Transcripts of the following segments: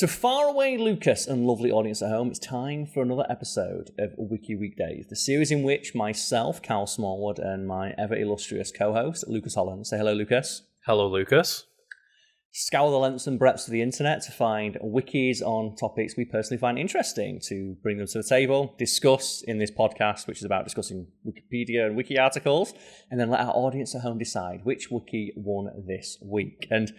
So far away, Lucas and lovely audience at home, it's time for another episode of Wiki Weekdays, the series in which myself, Karl Smallwood, and my ever-illustrious co-host, Lucas Holland. Say hello, Lucas. Hello, Lucas. Scour the lengths and breadths of the internet to find wikis on topics we personally find interesting, to bring them to the table, discuss in this podcast, which is about discussing Wikipedia and wiki articles, and then let our audience at home decide which wiki won this week. And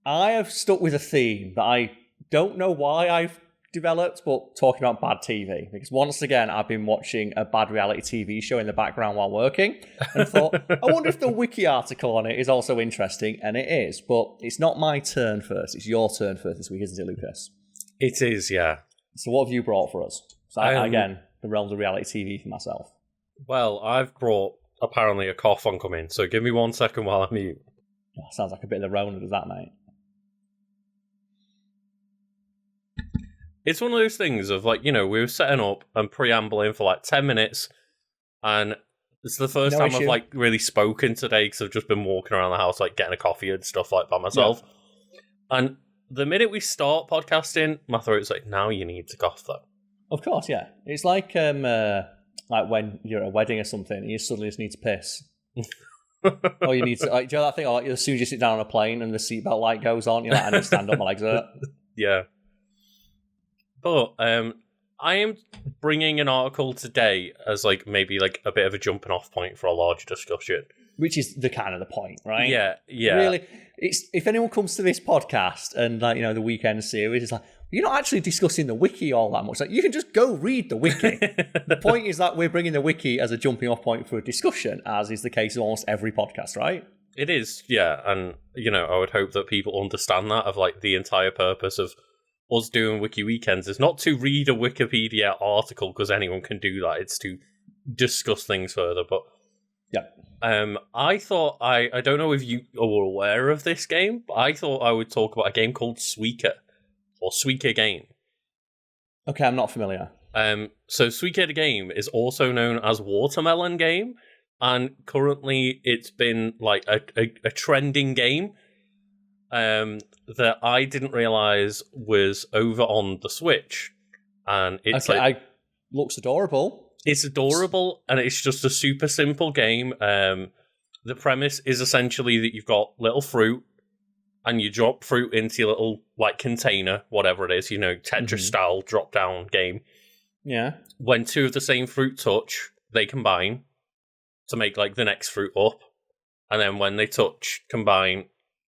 I have stuck with a theme that I don't know why I've developed, but talking about bad TV. Because once again, I've been watching a bad reality TV show in the background while working, and thought, I wonder if the wiki article on it is also interesting, and it is. But it's not my turn first, it's your turn first this week, isn't it, Lucas? It is, yeah. So what have you brought for us? So again, the realms of reality TV for myself. Well, I've brought, apparently, a cough oncoming, so give me 1 second while I mute. Oh, sounds like a bit of the Rona, does that, mate? It's one of those things of, like, you know, we were setting up and preambling for, like, 10 minutes, and it's the first time I've, like, really spoken today, because I've just been walking around the house, like, getting a coffee and stuff, like, by myself. Yeah. And the minute we start podcasting, my throat's like, now you need to cough, though. Of course, yeah. It's like when you're at a wedding or something, and you suddenly just need to piss. Or you need to, like, do you know that thing, or like, as soon as you sit down on a plane and the seatbelt light goes on, you're like, I need to stand up, my legs hurt. Yeah. But I am bringing an article today as, like, maybe, like, a bit of a jumping off point for a larger discussion. Which is the kind of the point, right? Yeah, yeah. Really, it's if anyone comes to this podcast and, like, you know, the weekend series, it's like, you're not actually discussing the wiki all that much. Like, you can just go read the wiki. The point is that we're bringing the wiki as a jumping off point for a discussion, as is the case of almost every podcast, right? It is, yeah. And, you know, I would hope that people understand that, of, like, the entire purpose of us doing Wiki Weekends is not to read a Wikipedia article, because anyone can do that. It's to discuss things further. But yeah, I thought I don't know if you are aware of this game, but I thought I would talk about a game called Suika, or Suika Game. Okay, I'm not familiar. So Suika the Game is also known as Watermelon Game, and currently it's been like a trending game. That I didn't realise was over on the Switch. And it's looks adorable. It's adorable, and it's just a super simple game. The premise is essentially that you've got little fruit, and you drop fruit into your little, like, container, whatever it is, you know, Tetris-style drop-down game. Yeah. When two of the same fruit touch, they combine to make, like, the next fruit up. And then when they touch, combine.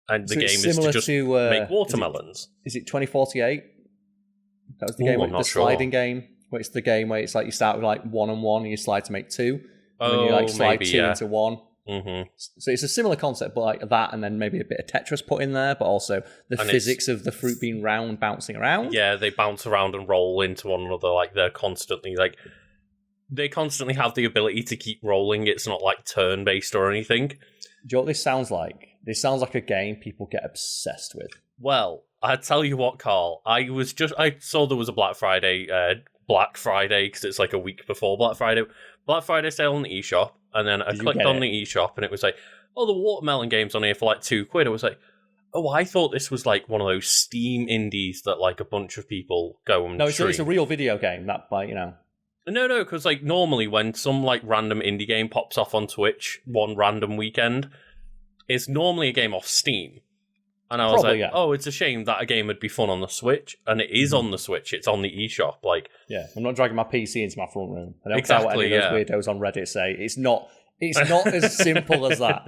And the game is to just make watermelons. Is it 2048? That was the game, the sliding game. Where it's the game where it's like you start with, like, 1 and 1, and you slide to make 2. And then you, like, slide maybe, 2 into 1. Mm-hmm. So it's a similar concept, but like that, and then maybe a bit of Tetris put in there, but also the physics of the fruit being round, bouncing around. Yeah, they bounce around and roll into one another. Like, they constantly have the ability to keep rolling. It's not, like, turn-based or anything. Do you know what this sounds like? This sounds like a game people get obsessed with. Well, I tell you what, Karl. I saw there was a Black Friday, because it's like a week before Black Friday. Black Friday sale on the eShop, and then I clicked on the eShop, and it was like, oh, the Watermelon game's on here for like £2. I was like, oh, I thought this was like one of those Steam indies that, like, a bunch of people go and stream. It's a real video game, that, like, you know. No, because, like, normally when some, like, random indie game pops off on Twitch one random weekend, it's normally a game off Steam. And I was oh, it's a shame that a game would be fun on the Switch. And it is on the Switch. It's on the eShop. Like, yeah, I'm not dragging my PC into my front room. I don't care what any of those weirdos on Reddit say. It's not as simple as that.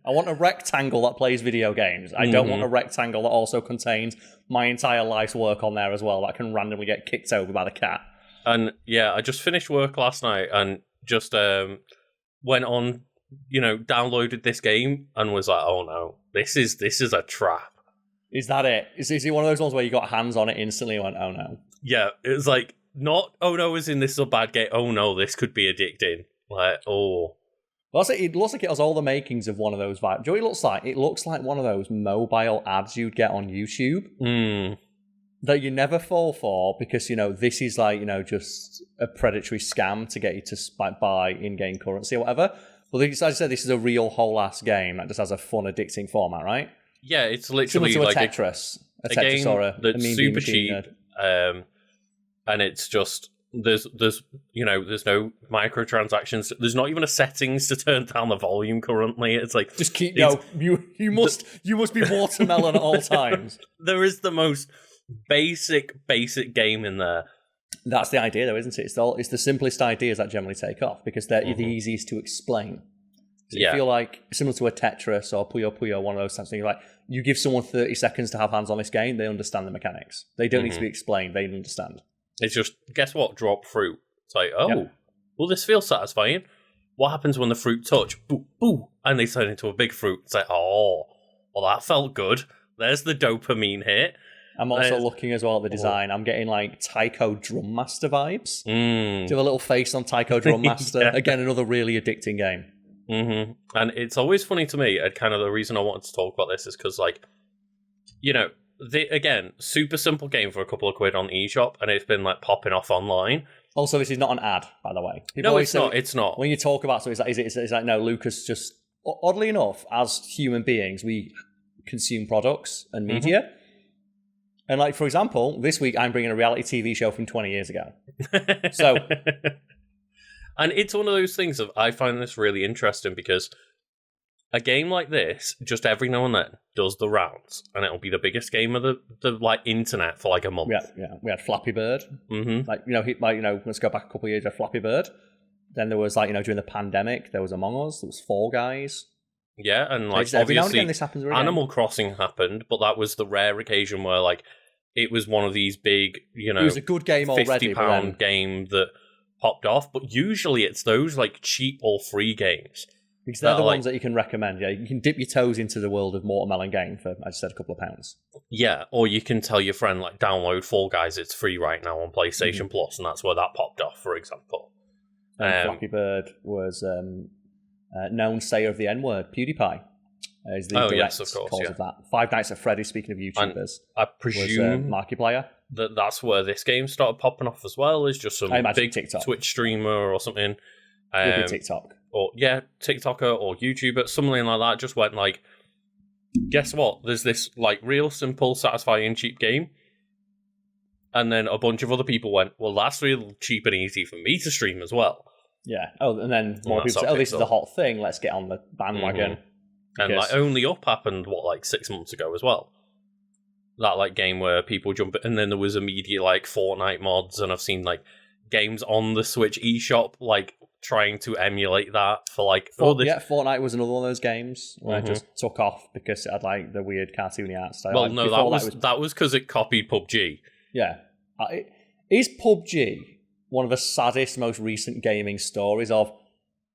I want a rectangle that plays video games. I don't want a rectangle that also contains my entire life's work on there as well, that can randomly get kicked over by the cat. And, yeah, I just finished work last night and just went on, you know, downloaded this game and was like, oh no, this is a trap. Is that it? Is it one of those ones where you got hands on it instantly and went, oh no? Yeah, it was like, not, oh no, as in this is a bad game, oh no, this could be addicting. Like, oh. Well, it looks like it has all the makings of one of those vibes. Do you know what it looks like? It looks like one of those mobile ads you'd get on YouTube. That you never fall for because, you know, this is like, you know, just a predatory scam to get you to buy in-game currency or whatever. But as I said, this is a real whole-ass game that just has a fun, addicting format, right? Yeah, it's literally similar to like Tetris. A a Tetris game or a that's Mean Bean super Machine cheap, nerd. and it's just there's there's no microtransactions. There's not even a settings to turn down the volume currently. It's like Just keep you must be watermelon at all times. There is the most basic game in there. That's the idea, though, isn't it? It's the simplest ideas that generally take off because they're the easiest to explain. So you feel like similar to a Tetris or Puyo Puyo, one of those types of things. Like you give someone 30 seconds to have hands on this game, they understand the mechanics. They don't need to be explained; they understand. It's just guess what? Drop fruit. It's like well, this feels satisfying. What happens when the fruit touch? Boo boo, and they turn into a big fruit. It's like well, that felt good. There's the dopamine hit. I'm also looking as well at the design. I'm getting like Taiko Drum Master vibes. Do you have a little face on Taiko Drum Master? Again, another really addicting game. And it's always funny to me, and kind of the reason I wanted to talk about this is because, like, again, super simple game for a couple of quid on eShop, and it's been like popping off online. Also, this is not an ad, by the way. No, it's not. It's not. When you talk about something, it's like no, Lucas just, oddly enough, as human beings, we consume products and media. And like, for example, this week I'm bringing a reality TV show from 20 years ago. So, and it's one of those things of I find this really interesting because a game like this, just every now and then, does the rounds, and it'll be the biggest game of the like internet for like a month. We had Flappy Bird. Let's go back a couple of years. Flappy Bird. Then there was during the pandemic, there was Among Us. There was Fall Guys. Yeah, and like every now and obviously again this happens. Animal Crossing happened, but that was the rare occasion where like it was one of these big, it was a good game already, £50 game that popped off. But usually it's those like cheap or free games. Because they're the ones that you can recommend. Yeah, you can dip your toes into the world of Watermelon game for, I just said, a couple of pounds. Yeah, or you can tell your friend like download Fall Guys. It's free right now on PlayStation Plus, and that's where that popped off, for example. Flappy Bird was known sayer of the N-word, PewDiePie. Is the direct of course, cause of that. Five Nights at Freddy's, speaking of YouTubers, and I presume was Markiplier. That's where this game started popping off as well, is just some big TikTok. Twitch streamer or something. Maybe TikTok. Or, TikToker or YouTuber, something like that, just went like, guess what? There's this like real simple, satisfying, cheap game. And then a bunch of other people went, well, that's real cheap and easy for me to stream as well. Yeah. Oh, and then more people say, this is the hot thing. Let's get on the bandwagon. And like Only Up happened, 6 months ago as well. That like game where people jump, and then there was immediate like Fortnite mods, and I've seen like games on the Switch eShop like trying to emulate that for like. Fortnite was another one of those games where it just took off because it had like the weird cartoony art style. Well, no, that was because it copied PUBG. Yeah, is PUBG one of the saddest, most recent gaming stories of?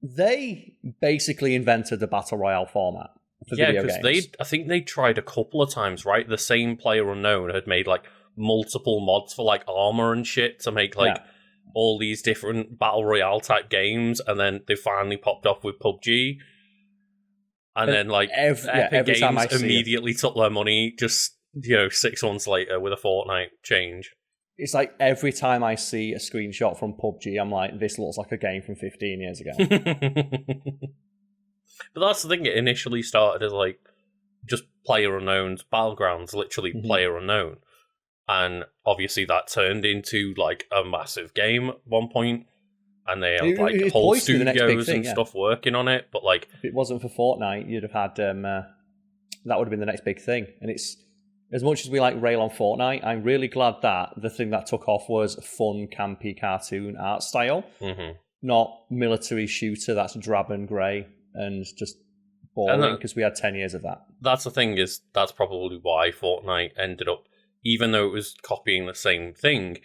They basically invented the battle royale format for video games. I think they tried a couple of times, right? The same PlayerUnknown had made like multiple mods for like armor and shit to make like all these different battle royale type games, and then they finally popped off with PUBG. And then like Epic Games immediately took their money just 6 months later with a Fortnite change. It's like every time I see a screenshot from PUBG, I'm like, this looks like a game from 15 years ago. But that's the thing, it initially started as like just PlayerUnknown's Battlegrounds, literally PlayerUnknown. And obviously that turned into like a massive game at one point, and they had like whole studios and stuff working on it. But like, if it wasn't for Fortnite, you'd have had that would have been the next big thing. And it's, as much as we like rail on Fortnite, I'm really glad that the thing that took off was fun, campy, cartoon art style, not military shooter that's drab and grey and just boring, because we had 10 years of that. That's the thing, is that's probably why Fortnite ended up, even though it was copying the same thing,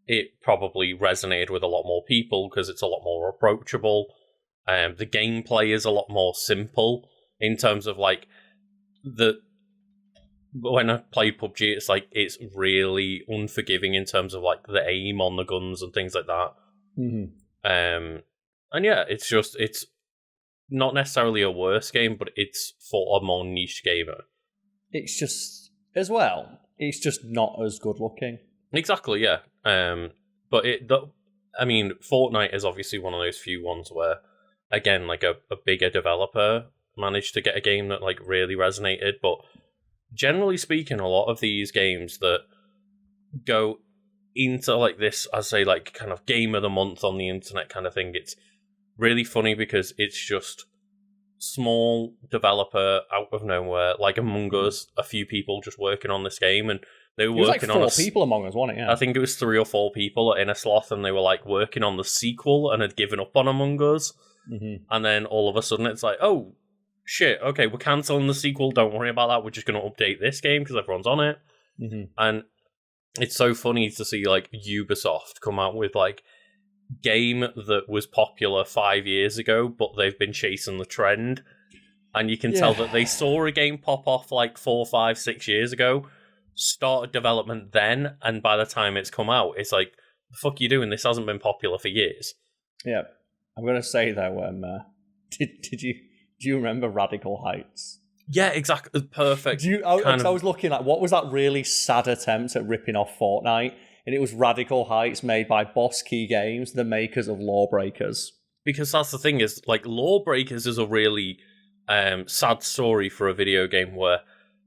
it probably resonated with a lot more people because it's a lot more approachable. The gameplay is a lot more simple in terms of like when I played PUBG, it's like it's really unforgiving in terms of like the aim on the guns and things like that. And yeah, it's not necessarily a worse game, but it's for a more niche gamer. It's just, as well, it's just not as good looking. Exactly, yeah. But Fortnite is obviously one of those few ones where, again, like a bigger developer managed to get a game that like really resonated, but generally speaking, a lot of these games that go into like this, I say, like kind of game of the month on the internet kind of thing, it's really funny because it's just small developer out of nowhere, like Among Us, a few people just working on this game, and they were working on 4 people Among Us, wasn't it? Yeah. I think it was 3 or 4 people in a slot, and they were like working on the sequel and had given up on Among Us. And then all of a sudden it's like, oh shit, okay, we're cancelling the sequel, don't worry about that, we're just going to update this game because everyone's on it. And it's so funny to see like Ubisoft come out with like game that was popular 5 years ago, but they've been chasing the trend, and you can tell that they saw a game pop off like 4, 5, 6 years ago, started development then, and by the time it's come out, it's like, the fuck are you doing? This hasn't been popular for years. Yeah, I'm gonna say though, do you remember Radical Heights? Yeah, exactly. Perfect. I was looking at what was that really sad attempt at ripping off Fortnite, and it was Radical Heights, made by Boss Key Games, the makers of Lawbreakers. Because that's the thing, is like Lawbreakers is a really sad story for a video game where,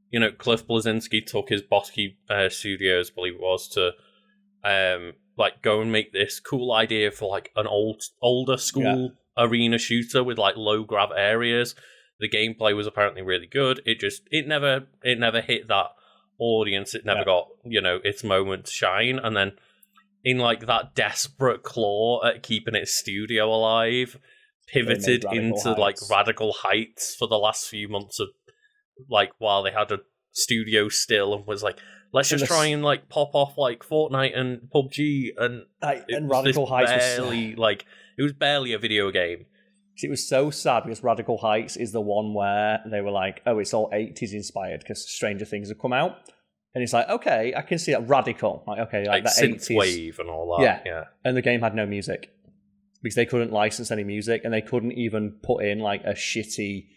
you know, Cliff Bleszinski took his Boss Key Studios, I believe it was, to like go and make this cool idea for like an older school arena shooter with like low grav areas. The gameplay was apparently really good. It never hit that audience. It never got, you know, its moment to shine. And then in like that desperate claw at keeping its studio alive, pivoted into like Radical Heights for the last few months of like while they had a studio still, and was like, let's just try and like pop off like Fortnite and PUBG, and Radical Heights was barely a video game. It was so sad because Radical Heights is the one where they were like, oh, it's all 80s inspired because Stranger Things have come out. And it's like, okay, I can see that. Radical. Like, okay, like that synthwave and all that. Yeah. And the game had no music because they couldn't license any music, and they couldn't even put in like a shitty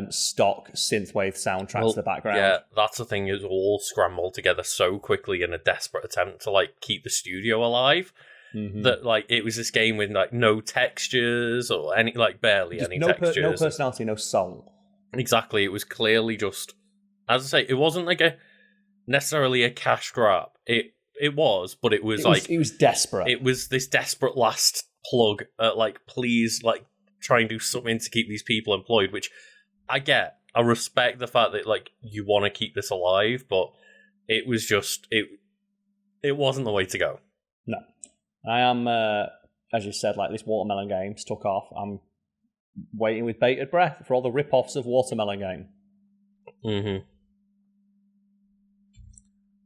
stock synthwave soundtrack to the background. Yeah, that's the thing, is all scrambled together so quickly in a desperate attempt to like keep the studio alive. That like it was this game with like no textures or any, like barely just any textures, no personality, no soul. Exactly, it was clearly just, as I say, it wasn't like necessarily a cash grab. It was, but it was desperate. It was this desperate last plug at like, please, like try and do something to keep these people employed. Which I get. I respect the fact that like you want to keep this alive, but it was just it wasn't the way to go. No. I am, as you said, like this Watermelon game's took off. I'm waiting with bated breath for all the rip-offs of Watermelon game.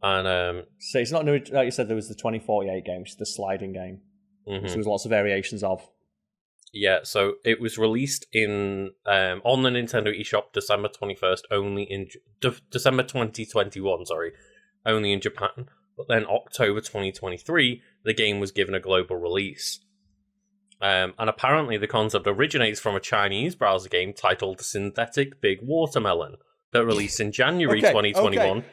And so it's not new, like you said, there was the 2048 game, which is the sliding game. So there was lots of variations of. Yeah, so it was released in on the Nintendo eShop December 21st, only in December 2021, only in Japan. But then October 2023, the game was given a global release. And apparently the concept originates from a Chinese browser game titled Synthetic Big Watermelon that released in January 2021.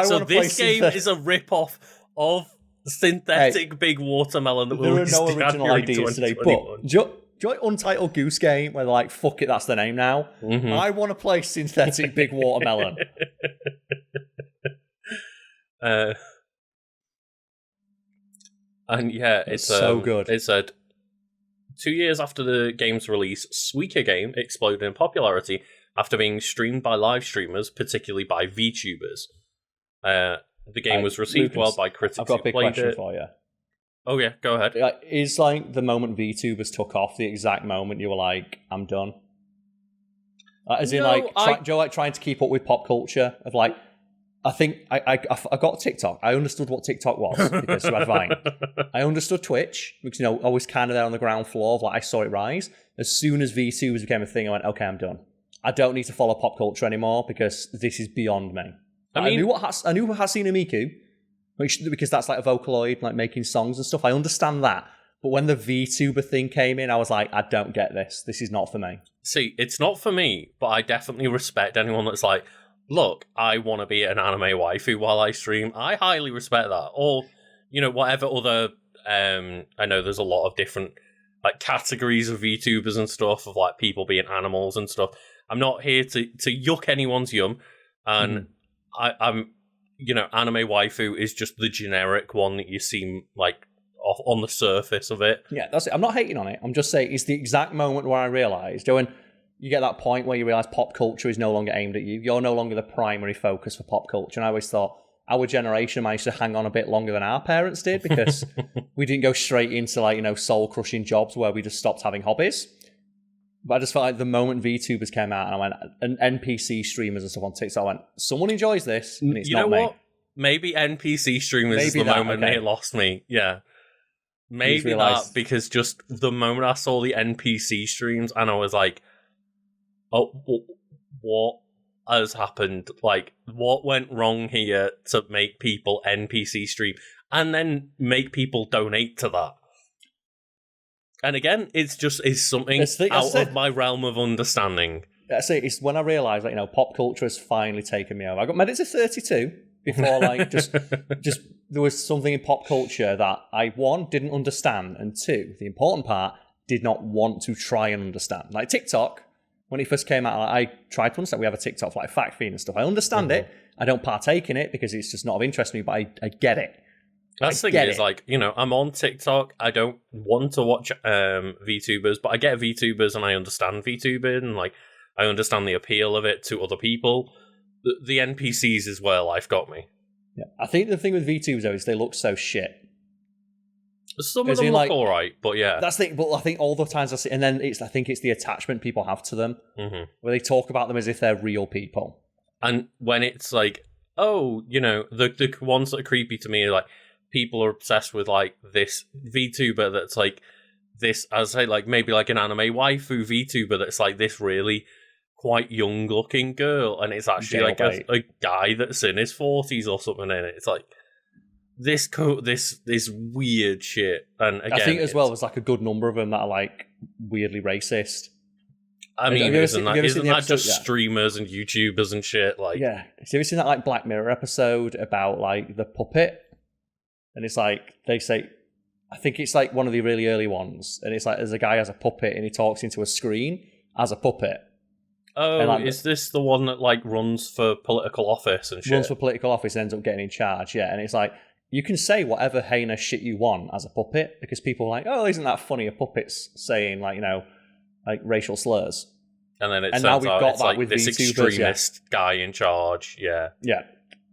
So this game is a rip-off of Synthetic Big Watermelon that will release in January 2021. Today, but do you like Untitled Goose Game where they're like, fuck it, that's the name now? I want to play Synthetic Big Watermelon. And yeah, it's so good. It said 2 years after the game's release, Suika Game exploded in popularity after being streamed by live streamers, particularly by VTubers. The game was received well by critics. I've got a big question for you. Oh yeah, go ahead. Is like the moment VTubers took off the exact moment you were like, I'm done? As in, trying to keep up with pop culture of like. I think I got TikTok. I understood what TikTok was because you had Vine. I understood Twitch because, you know, I was kind of there on the ground floor of like, I saw it rise. As soon as VTubers became a thing, I went, okay, I'm done. I don't need to follow pop culture anymore because this is beyond me. I knew what Hatsune Miku, because that's like a Vocaloid, like making songs and stuff. I understand that. But when the VTuber thing came in, I was like, I don't get this. This is not for me. See, it's not for me, but I definitely respect anyone that's like, look, I want to be an anime waifu while I stream. I highly respect that. Or, you know, whatever other, I know there's a lot of different like categories of VTubers and stuff of like people being animals and stuff. I'm not here to yuck anyone's yum. And I'm, anime waifu is just the generic one that you see like off on the surface of it. Yeah, that's it. I'm not hating on it. I'm just saying it's the exact moment where I realised, when you get that point where you realise pop culture is no longer aimed at you. You're no longer the primary focus for pop culture. And I always thought our generation managed to hang on a bit longer than our parents did because we didn't go straight into like, soul-crushing jobs where we just stopped having hobbies. But I just felt like the moment VTubers came out and I went, and NPC streamers and stuff on TikTok, I went, someone enjoys this and it's not me. What? Maybe NPC streamers is the moment it lost me. Yeah. Maybe that, because just the moment I saw the NPC streams and I was like, oh, what has happened? Like, what went wrong here to make people NPC stream and then make people donate to that? And again, it's something out of my realm of understanding. That's it. It's when I realised that, pop culture has finally taken me over. I got made it to 32 before, like, just there was something in pop culture that I, one, didn't understand, and two, the important part, did not want to try and understand. Like TikTok, when it first came out, I tried to understand. We have a TikTok for like fact feed and stuff. I understand it. I don't partake in it because it's just not of interest to me, but I get it. That's the thing is, like, I'm on TikTok. I don't want to watch VTubers, but I get VTubers and I understand VTubing, and like I understand the appeal of it to other people. The NPCs is where life got me. Yeah, I think the thing with VTubers though is they look so shit. Some of them look alright, but yeah, that's the thing. But I think all the times I see, and then I think it's the attachment people have to them, where they talk about them as if they're real people. And when it's like, oh, the ones that are creepy to me are like, people are obsessed with like this VTuber that's like this, as I say, like maybe like an anime waifu VTuber that's like this really quite young looking girl, and it's actually like a guy that's in his 40s or something in it. It's like this weird shit. And again, I think as well there's like a good number of them that are like weirdly racist. I mean, isn't that just streamers and YouTubers and shit? Like, yeah. Have you ever seen that like Black Mirror episode about like the puppet? And it's like, they say, I think it's like one of the really early ones. And it's like, there's a guy has a puppet and he talks into a screen as a puppet. Oh, and like, is this the one that like runs for political office and shit? Runs for political office and ends up getting in charge, yeah. And it's like, you can say whatever heinous shit you want as a puppet because people are like, oh, isn't that funny? A puppet's saying like, like racial slurs. And then now we've got that like with this VTubers, extremist guy in charge, yeah. Yeah.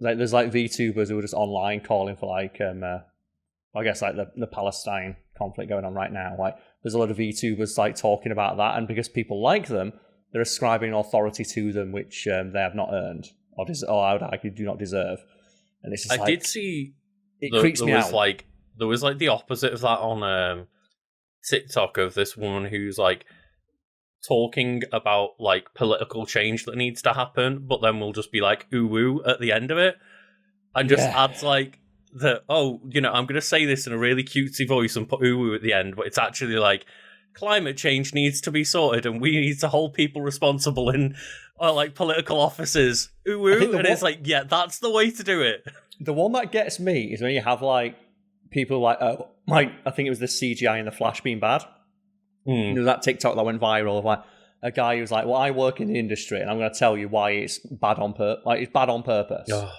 Like there's like VTubers who are just online calling for like I guess like the Palestine conflict going on right now. Like there's a lot of VTubers like talking about that, and because people like them, they're ascribing authority to them which they have not earned or I would argue do not deserve. And it's just I did see it creeps me out. Like there was like the opposite of that on TikTok of this woman who's like talking about like political change that needs to happen, but then we'll just be like ooh woo at the end of it, and just adds like I'm gonna say this in a really cutesy voice and put ooh woo at the end, but it's actually like climate change needs to be sorted and we need to hold people responsible in like political offices. Ooh woo, and it's like, yeah, that's the way to do it. The one that gets me is when you have like people like I think it was the CGI in the Flash being bad. There was that TikTok that went viral of like a guy who was like, well, I work in the industry and I'm going to tell you why it's bad on it's bad on purpose. Oh.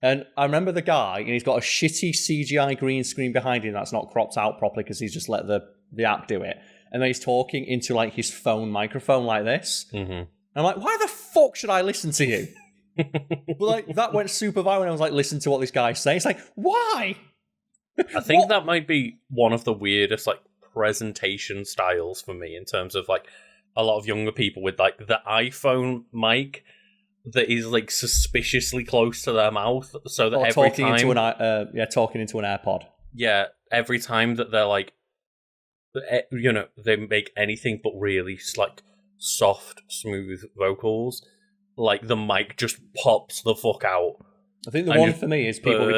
And I remember the guy, and he's got a shitty CGI green screen behind him that's not cropped out properly because he's just let the app do it. And then he's talking into like his phone microphone like this. And I'm like, why the fuck should I listen to you? But like that went super viral and I was like, listen to what this guy's saying. It's like, why? I think that might be one of the weirdest like presentation styles for me in terms of like a lot of younger people with like the iPhone mic that is like suspiciously close to their mouth, so that talking into an AirPod. Yeah, every time that they're like, they make anything but really like soft, smooth vocals, like the mic just pops the fuck out. I think the one for me is people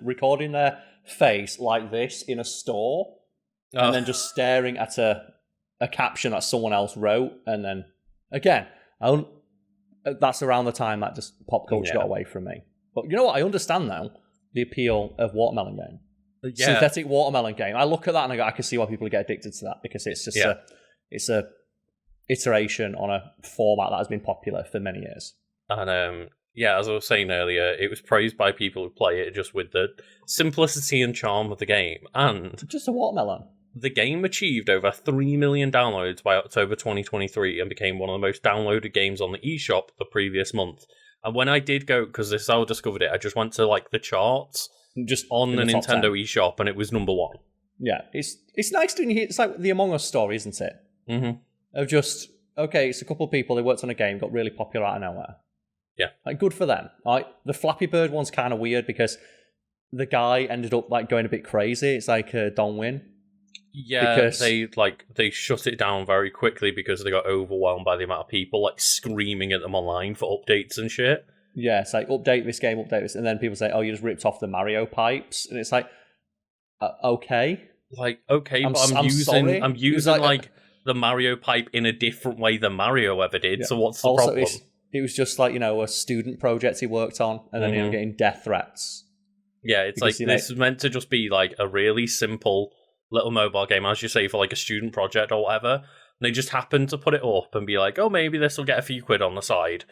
recording their face like this in a store. And then just staring at a caption that someone else wrote. And then, again, that's around the time that just pop culture got away from me. But you know what? I understand now the appeal of Watermelon Game. Yeah. Synthetic Watermelon Game. I look at that and I can see why people get addicted to that, because it's just it's a iteration on a format that has been popular for many years. And Yeah, as I was saying earlier, it was praised by people who play it just with the simplicity and charm of the game. And Just a watermelon. the game achieved over 3 million downloads by October 2023 and became one of the most downloaded games on the eShop the previous month. And when I did go, because this is how I discovered it, I just went to like the charts Just on the Nintendo 10. eShop, and it was number one. Yeah, it's nice doing it. It's like the Among Us story, isn't it? Mm-hmm. Of just, okay, it's a couple of people, they worked on a game, got really popular out of nowhere. Yeah. Like, good for them. Like, the Flappy Bird one's kind of weird because the guy ended up like going a bit crazy. It's like Don Win. Yeah, Because- they shut it down very quickly because they got overwhelmed by the amount of people like screaming at them online for updates and shit. Yeah, it's like, update this game, update this. And then people say, oh, you just ripped off the Mario pipes. And it's like, okay. Like, okay, I'm but I'm sorry. using like the Mario pipe in a different way than Mario ever did. Yeah. So what's the Also, problem? it was just like, a student project he worked on, and then getting death threats. Yeah, it's Because, like this is meant to just be like a really simple little mobile game, as you say, for like a student project or whatever. And they just happen to put it up and be like, oh, maybe this will get a few quid on the side.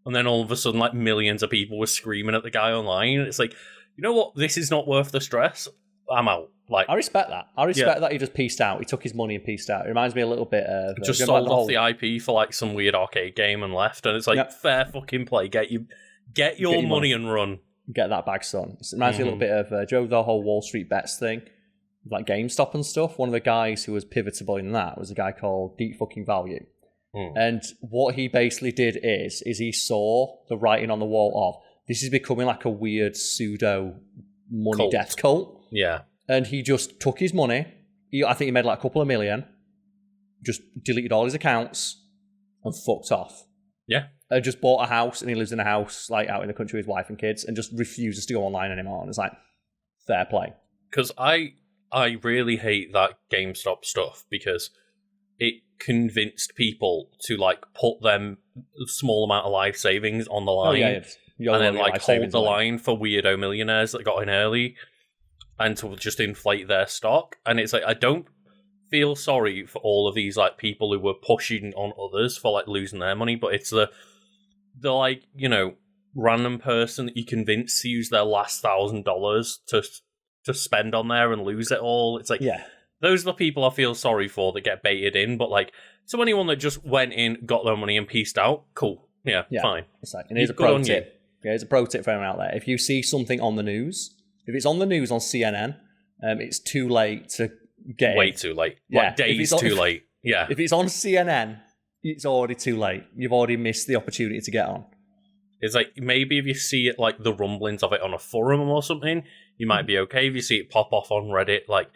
And then all of a sudden, like millions of people were screaming at the guy online. And it's like, you know what? This is not worth the stress. I'm out. Like, I respect that. I respect that he just pieced out. He took his money and pieced out. It reminds me a little bit of... just you know, sold like off the IP for like some weird arcade game and left. And it's like, fair fucking play. Get your money and run. Get that bag, son. It reminds me a little bit of Joe, the whole Wall Street bets thing, like GameStop and stuff. One of the guys who was pivotal in that was a guy called Deep Fucking Value. And what he basically did is he saw the writing on the wall of, this is becoming like a weird pseudo money death cult. Yeah. And he just took his money. I think he made like a couple of million. Just deleted all his accounts and fucked off. Yeah. And just bought a house, and he lives in a house like out in the country with his wife and kids, and just refuses to go online anymore. And it's like, fair play. Because I really hate that GameStop stuff because it convinced people to like put them small amount of life savings on the line, and then like hold the line for weirdo millionaires that got in early, and to just inflate their stock. And it's like, I don't feel sorry for all of these like people who were pushing on others for like losing their money, but it's the like, random person that you convince to use their last $1,000 to spend on there and lose it all. It's like, those are the people I feel sorry for that get baited in. But like, so anyone that just went in, got their money and pieced out, cool. Yeah. Fine. It's like, and here's a pro tip. Yeah, here's a pro tip for everyone out there. If you see something on the news, if it's on the news on CNN, it's too late to get way in. too late. Like days too late. Yeah. If it's on CNN, it's already too late. You've already missed the opportunity to get on. It's like, maybe if you see it, like the rumblings of it on a forum or something, you might be okay. If you see it pop off on Reddit, like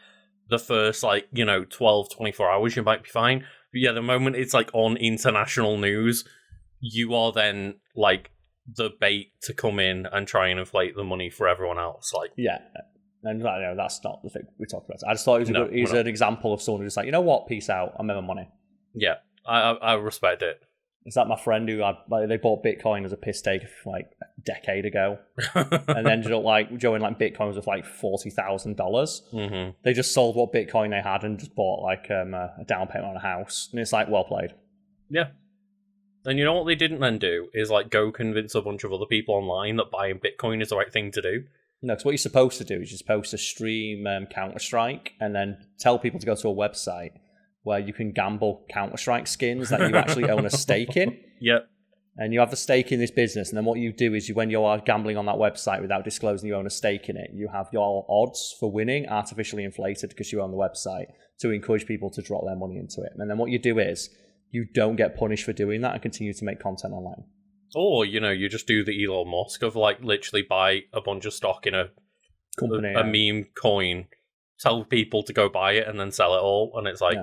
the first 12, 24 hours, you might be fine. But yeah, the moment it's like on international news, you are then like the bait to come in and try and inflate the money for everyone else. Like, yeah. And that's not the thing we talked about. I just thought it was an example of someone who's like, you know what, peace out, I'm in my money. Yeah, I respect it. It's like my friend who they bought Bitcoin as a piss take like a decade ago, and then ended up like joining like Bitcoin was worth like $40,000. They just sold what Bitcoin they had and just bought like a down payment on a house, and it's like, well played. Yeah. And you know what they didn't then do is like go convince a bunch of other people online that buying Bitcoin is the right thing to do. No, because what you're supposed to do is you're supposed to stream Counter-Strike and then tell people to go to a website where you can gamble Counter-Strike skins that you actually own a stake in. Yep. And you have a stake in this business, and then what you do is when you are gambling on that website without disclosing you own a stake in it, you have your odds for winning artificially inflated because you own the website to encourage people to drop their money into it. And then what you do is you don't get punished for doing that and continue to make content online. Or, you just do the Elon Musk of like literally buy a bunch of stock in a company, a meme coin, tell people to go buy it and then sell it all. And it's like,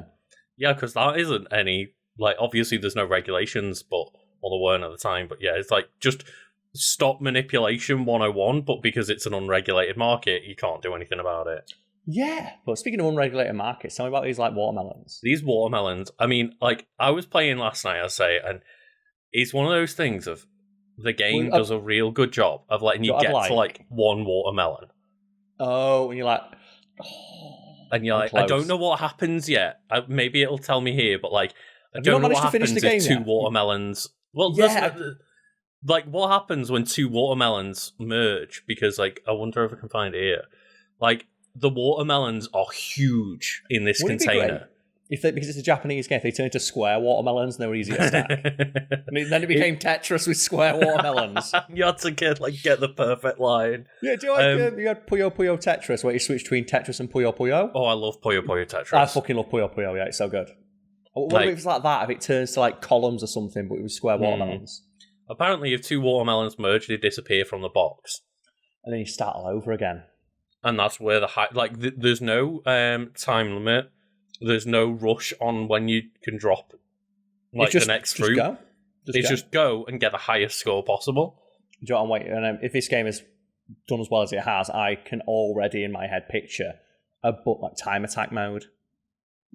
yeah, because that isn't any, like, obviously there's no regulations, but, or there weren't at the time, but yeah, it's like just stop manipulation 101, but because it's an unregulated market, you can't do anything about it. Yeah, but speaking of unregulated markets, tell me about these like watermelons. These watermelons, I mean, like, I was playing last night, I say, and it's one of those things of the game does a real good job of letting you get to like one watermelon. Oh, and you're like, and you're like, close. I don't know what happens yet. Maybe it'll tell me here, but like, I don't know what happens if two watermelons. Well, like, what happens when two watermelons merge? Because, like, I wonder if I can find it here. Like, the watermelons are huge in this container. Because it's a Japanese game, if they turn into square watermelons and they were easy to stack. And then it became Tetris with square watermelons. You had to get the perfect line. Yeah, do you like you had Puyo Puyo Tetris, where you switch between Tetris and Puyo Puyo? Oh, I love Puyo Puyo Tetris. I fucking love Puyo Puyo, yeah, it's so good. What if it's like that, if it turns to like columns or something, but it was square watermelons? Apparently, if two watermelons merge, they disappear from the box. And then you start all over again. And that's where there's no time limit. There's no rush on when you can drop the next fruit. Just go and get the highest score possible. Do you know what, and if this game is done as well as it has, I can already in my head picture a time attack mode,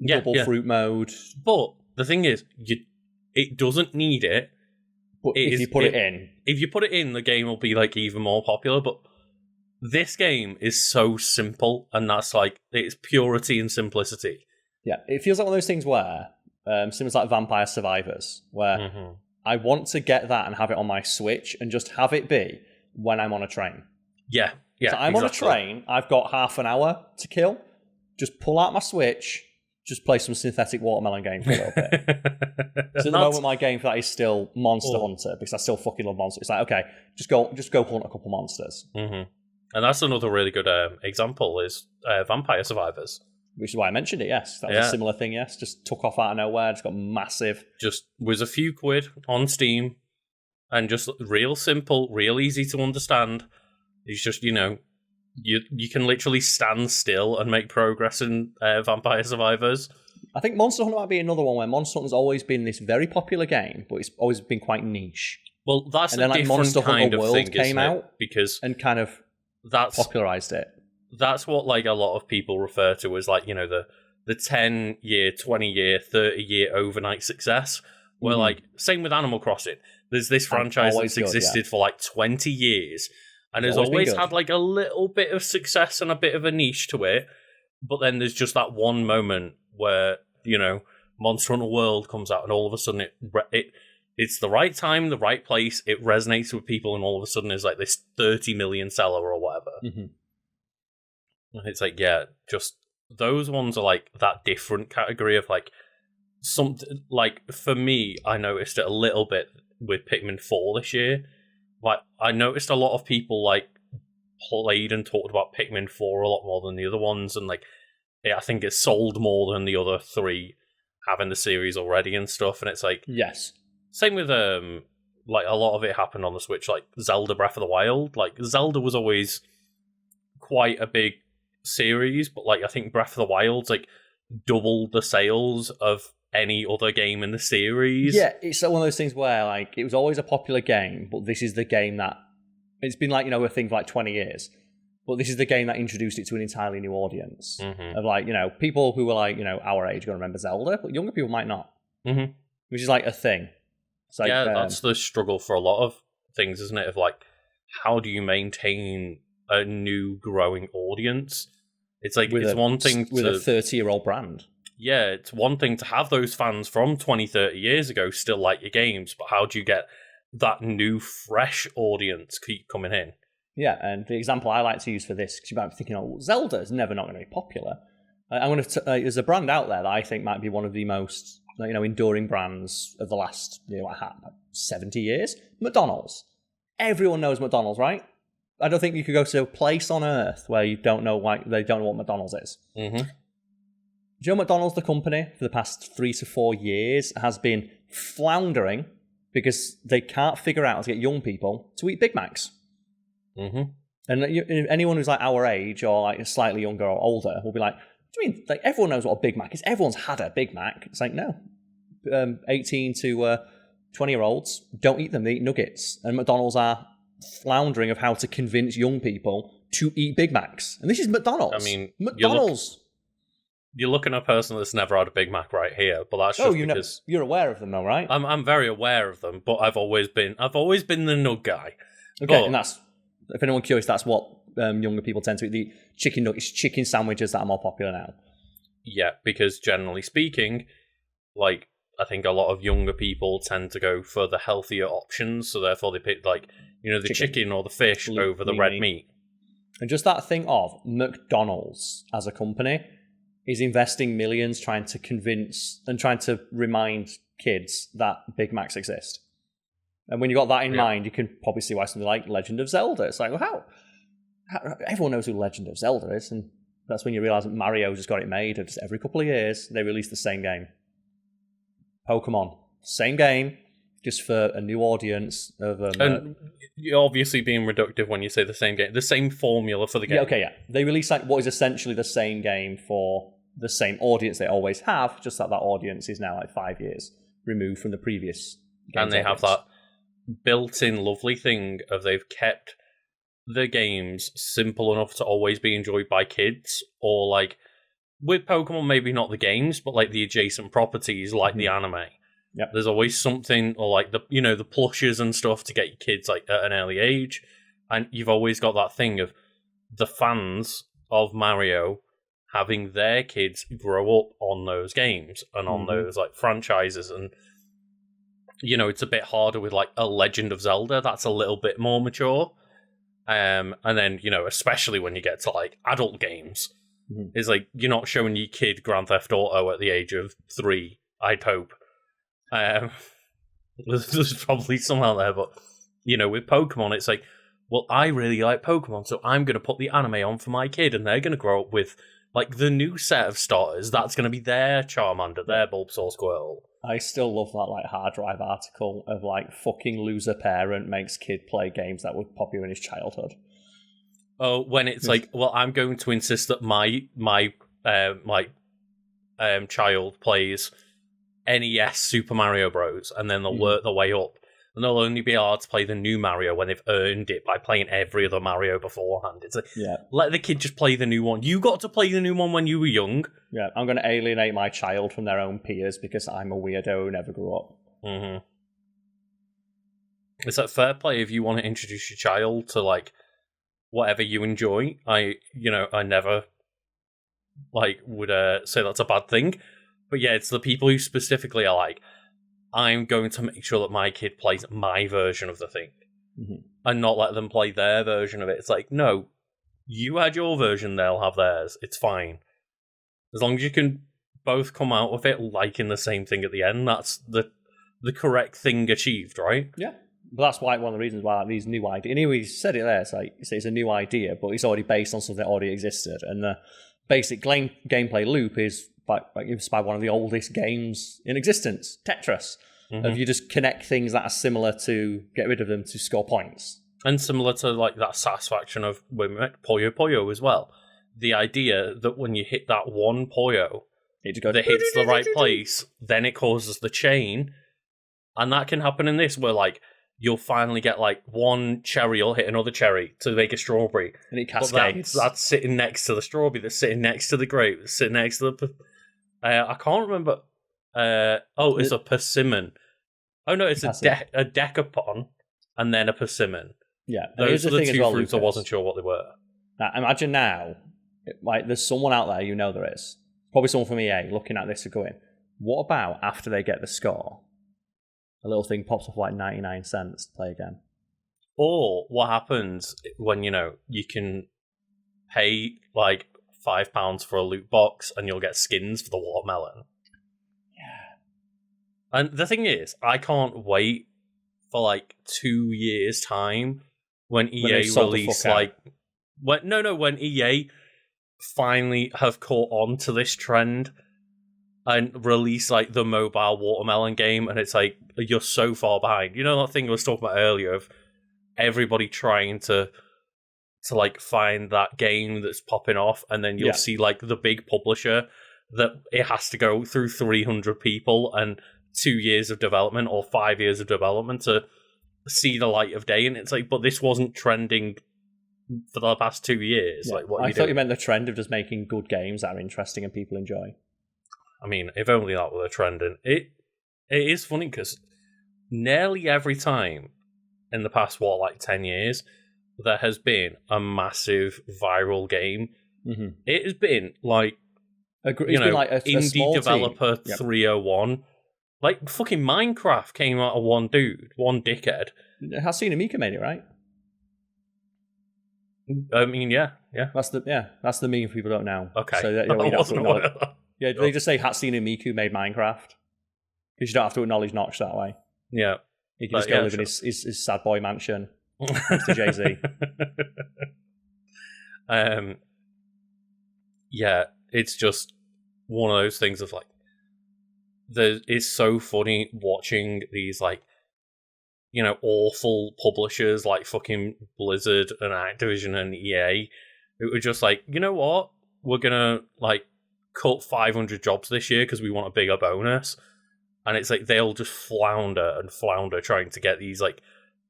double fruit mode. But the thing is, it doesn't need it. But if you put it in, the game will be like even more popular. But this game is so simple, and that's like it's purity and simplicity. Yeah, it feels like one of those things where, similar to like Vampire Survivors, where I want to get that and have it on my Switch and just have it be when I'm on a train. Yeah. So I'm on a train, I've got half an hour to kill, just pull out my Switch, just play some synthetic watermelon game for a little bit. So at the moment, my game for that is still Monster Hunter, because I still fucking love monsters. It's like, okay, just go hunt a couple monsters. Mm-hmm. And that's another really good example is Vampire Survivors. Which is why I mentioned it, yes. That was a similar thing, yes. Just took off out of nowhere, just got massive. Just was a few quid on Steam, and just real simple, real easy to understand. It's just, you can literally stand still and make progress in Vampire Survivors. I think Monster Hunter might be another one where Monster Hunter's always been this very popular game, but it's always been quite niche. Well, that's and then, like, Monster Hunter World came out because and kind of popularized it. That's what like a lot of people refer to as like, the 10-year, 20-year, 30-year overnight success. Where like, same with Animal Crossing. There's this franchise that's existed for like 20 years and has always had like a little bit of success and a bit of a niche to it. But then there's just that one moment where, Monster Hunter World comes out and all of a sudden it's the right time, the right place, it resonates with people, and all of a sudden it's like this 30 million seller or whatever. Mm-hmm. It's like, just those ones are like that different category of like something. Like for me, I noticed it a little bit with Pikmin 4 this year. Like I noticed a lot of people like played and talked about Pikmin 4 a lot more than the other ones, and like I think it sold more than the other three having the series already and stuff. And it's like, yes, same with like a lot of it happened on the Switch, like Zelda Breath of the Wild. Like Zelda was always quite a big series, but like I think Breath of the Wild's like double the sales of any other game in the series. Yeah, it's one of those things where like it was always a popular game, but this is the game that it's been like, a thing for like 20 years. But this is the game that introduced it to an entirely new audience of like, people who were like, our age gonna remember Zelda, but younger people might not. Mm-hmm. Which is like a thing. It's like, that's the struggle for a lot of things, isn't it? Of like, how do you maintain a new growing audience? It's like it's one thing with a 30-year-old brand. Yeah, it's one thing to have those fans from 20, 30 years ago still like your games, but how do you get that new, fresh audience keep coming in? Yeah, and the example I like to use for this, because you might be thinking, Zelda's never not going to be popular. I'm going to. There's a brand out there that I think might be one of the most enduring brands of the last 70 years. McDonald's. Everyone knows McDonald's, right? I don't think you could go to a place on Earth where they don't know what McDonald's is. Mm-hmm. Joe McDonald's, the company, for the past 3 to 4 years, has been floundering because they can't figure out how to get young people to eat Big Macs. Mm-hmm. And anyone who's like our age or like slightly younger or older will be like, what do you mean? Like everyone knows what a Big Mac is. Everyone's had a Big Mac. It's like, no. 18 to 20-year-olds don't eat them. They eat nuggets. And McDonald's are floundering of how to convince young people to eat Big Macs. And this is McDonald's. I mean, McDonald's. You're looking at a person that's never had a Big Mac right here, but that's just because you're aware of them, though, right? I'm very aware of them, but I've always been the nug guy. Okay, and that's, if anyone's curious, that's what younger people tend to eat. The chicken nuggets, chicken sandwiches that are more popular now. Yeah, because generally speaking, like I think a lot of younger people tend to go for the healthier options, so therefore they pick like, the chicken or the fish over the red meat. And just that thing of McDonald's as a company is investing millions trying to convince and trying to remind kids that Big Macs exist. And when you got that in mind, you can probably see why something like Legend of Zelda. It's like, well, how everyone knows who Legend of Zelda is, and that's when you realise that Mario just got it made. And just every couple of years, they release the same game. Pokemon, same game, just for a new audience of. And you're obviously being reductive when you say the same game, the same formula for the game. Yeah, they release like what is essentially the same game for the same audience they always have, just that audience is now like 5 years removed from the previous game. And they have that built-in lovely thing of they've kept the games simple enough to always be enjoyed by kids, or like with Pokemon, maybe not the games, but like the adjacent properties, like the anime. Yep. There's always something, or like the the plushes and stuff to get your kids like at an early age, and you've always got that thing of the fans of Mario having their kids grow up on those games and on those like franchises, and it's a bit harder with like a Legend of Zelda that's a little bit more mature. And then, especially when you get to like adult games, it's like you're not showing your kid Grand Theft Auto at the age of 3, I'd hope. There's probably some out there, but with Pokemon, it's like, well, I really like Pokemon, so I'm going to put the anime on for my kid, and they're going to grow up with like the new set of starters. That's going to be their Charmander, their Bulbasaur, Squirtle. I still love that like hard drive article of like fucking loser parent makes kid play games that would pop you in his childhood. Oh, when it's like, well, I'm going to insist that my child plays NES Super Mario Bros. And then they'll work their way up. And they'll only be able to play the new Mario when they've earned it by playing every other Mario beforehand. It's like, let the kid just play the new one. You got to play the new one when you were young. Yeah, I'm going to alienate my child from their own peers because I'm a weirdo who never grew up. Mm-hmm. It's like fair play if you want to introduce your child to like whatever you enjoy. I never like would say that's a bad thing. But yeah, it's the people who specifically are like, I'm going to make sure that my kid plays my version of the thing and not let them play their version of it. It's like, no, you had your version, they'll have theirs. It's fine. As long as you can both come out of it liking the same thing at the end, that's the correct thing achieved, right? Yeah. But that's why one of the reasons why like, these new ideas... And he said it there, it's like it's a new idea, but it's already based on something that already existed. And the basic gameplay loop is by one of the oldest games in existence, Tetris. Of you just connect things that are similar to get rid of them to score points. And similar to like that satisfaction of when we met Puyo Puyo as well. The idea that when you hit that one Puyo that hits the right place, then it causes the chain. And that can happen in this where like you'll finally get like one cherry will hit another cherry to make a strawberry. And it cascades. That's sitting next to the strawberry, that's sitting next to the grape, that's sitting next to the... I can't remember... it's a persimmon. Oh no, it's a decapon and then a persimmon. Yeah. Those are the two fruits. I wasn't sure what they were. Now, imagine now, like there's someone out there, there is, probably someone from EA looking at this and going, what about after they get the score? A little thing pops up like 99 cents to play again. Or what happens when, you can pay like £5 for a loot box and you'll get skins for the watermelon. And the thing is, I can't wait for like 2 years' time when EA release when EA finally have caught on to this trend and release like the mobile watermelon game, and it's like you're so far behind. You know that thing I was talking about earlier of everybody trying to like find that game that's popping off, and then you'll see like the big publisher that it has to go through 300 people and 2 years of development or 5 years of development to see the light of day, and it's like, but this wasn't trending for the past 2 years. Like, what? I thought you meant the trend of just making good games that are interesting and people enjoy. I mean, if only that were a trend. And it is funny because nearly every time in the past 10 years there has been a massive viral game. It has been like been like a indie developer 301. Like, fucking Minecraft came out of one dude, one dickhead. Hatsune Miku made it, right? I mean, yeah. That's the meme people don't know. Okay. So that, you have to acknowledge. Yeah, they just say Hatsune Miku made Minecraft because you don't have to acknowledge Notch that way. Yeah, you can just go live in his sad boy mansion next to Jay-Z. Yeah, it's just one of those things of like, it's so funny watching these like, you know, awful publishers like fucking Blizzard and Activision and EA. It was just like, you know what? We're gonna like cut 500 jobs this year because we want a bigger bonus. And it's like they'll just flounder trying to get these like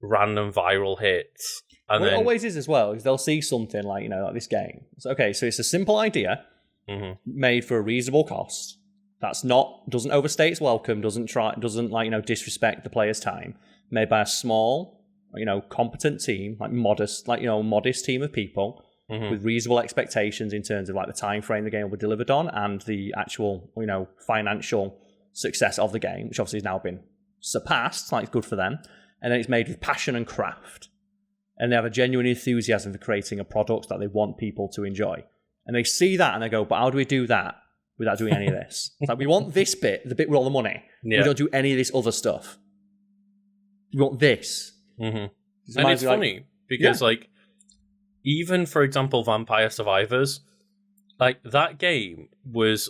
random viral hits. And it always is as well, is they'll see something like, you know, like this game. So, okay, so it's a simple idea made for a reasonable cost. That's doesn't overstay its welcome, doesn't like, you know, disrespect the player's time. Made by a small, you know, competent team, like modest team of people with reasonable expectations in terms of like the time frame the game will be delivered on and the actual, you know, financial success of the game, which obviously has now been surpassed. Like, it's good for them. And then it's made with passion and craft. And they have a genuine enthusiasm for creating a product that they want people to enjoy. And they see that and they go, but how do we do that without doing any of this? It's like, we want this bit, the bit with all the money. Yeah. We don't do any of this other stuff. We want this. And it's funny because, like, even, for example, Vampire Survivors, like, that game was,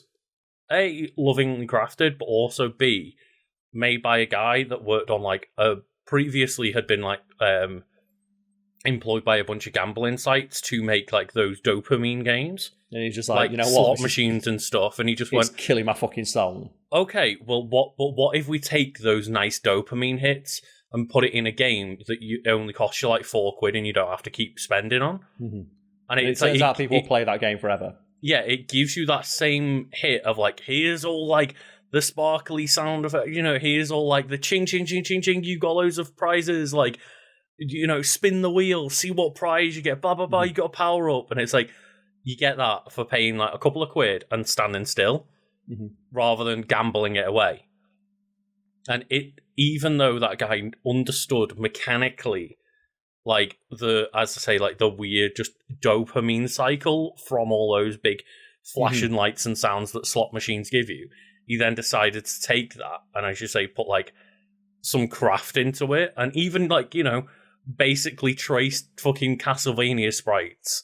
A, lovingly crafted, but also, B, made by a guy that worked on, like, previously had been, like, employed by a bunch of gambling sites to make, like, those dopamine games. And he's just like, you know what? Slot machines and stuff, and he just went... killing my fucking soul. Okay, well, what if we take those nice dopamine hits and put it in a game that only costs you like £4 and you don't have to keep spending on? And it turns out people play that game forever. Yeah, it gives you that same hit of like, here's all like the sparkly sound of it, you know, here's all like the ching, ching, ching, ching, ching, you got loads of prizes, like, you know, spin the wheel, see what prize you get, blah, blah, blah, you got a power up. And it's like, you get that for paying like a couple of quid and standing still rather than gambling it away. And even though that guy understood mechanically, like the weird just dopamine cycle from all those big flashing lights and sounds that slot machines give you, he then decided to take that and, I should say, put like some craft into it, and even like, you know, basically traced fucking Castlevania sprites.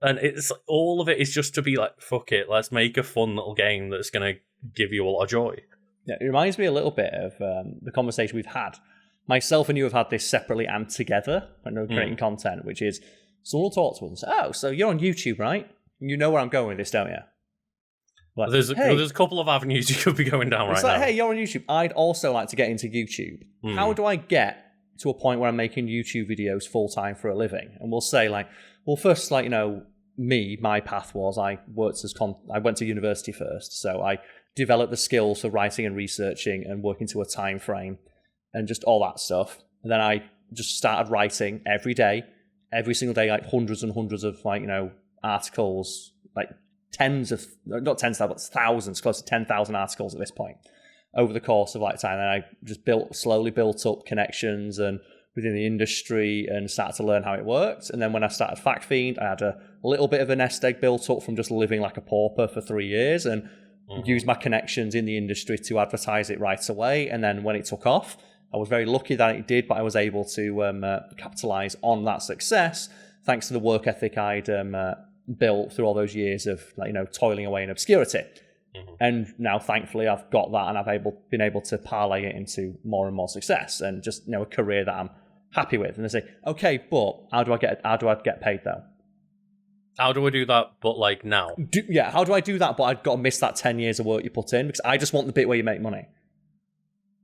And it's all of it is just to be like, fuck it, let's make a fun little game that's going to give you a lot of joy. Yeah, it reminds me a little bit of the conversation we've had. Myself and you have had this separately and together when we're creating content, which is someone will talk to us and say, oh, so you're on YouTube, right? You know where I'm going with this, don't you? Like, there's a couple of avenues you could be going down right now. Hey, you're on YouTube. I'd also like to get into YouTube. How do I get to a point where I'm making YouTube videos full-time for a living? And we'll say, like, well, first, like, you know, my path was I went to university first, so I developed the skills for writing and researching and working to a time frame and just all that stuff. And then I just started writing every single day, like hundreds and hundreds of, like, you know, articles, like not tens, but thousands, close to 10,000 articles at this point over the course of like time. And I just slowly built up connections and within the industry and started to learn how it worked. And then when I started Fact Fiend, I had a little bit of a nest egg built up from just living like a pauper for 3 years and used my connections in the industry to advertise it right away. And then when it took off, I was very lucky that it did, but I was able to capitalize on that success thanks to the work ethic I'd built through all those years of, like, you know, toiling away in obscurity. And now, thankfully, I've got that and I've been able to parlay it into more and more success and just, you know, a career that I'm happy with. And they say, okay, but how do I get paid though? How do I do that, but like now? How do I do that, but I've got to miss that 10 years of work you put in? Because I just want the bit where you make money.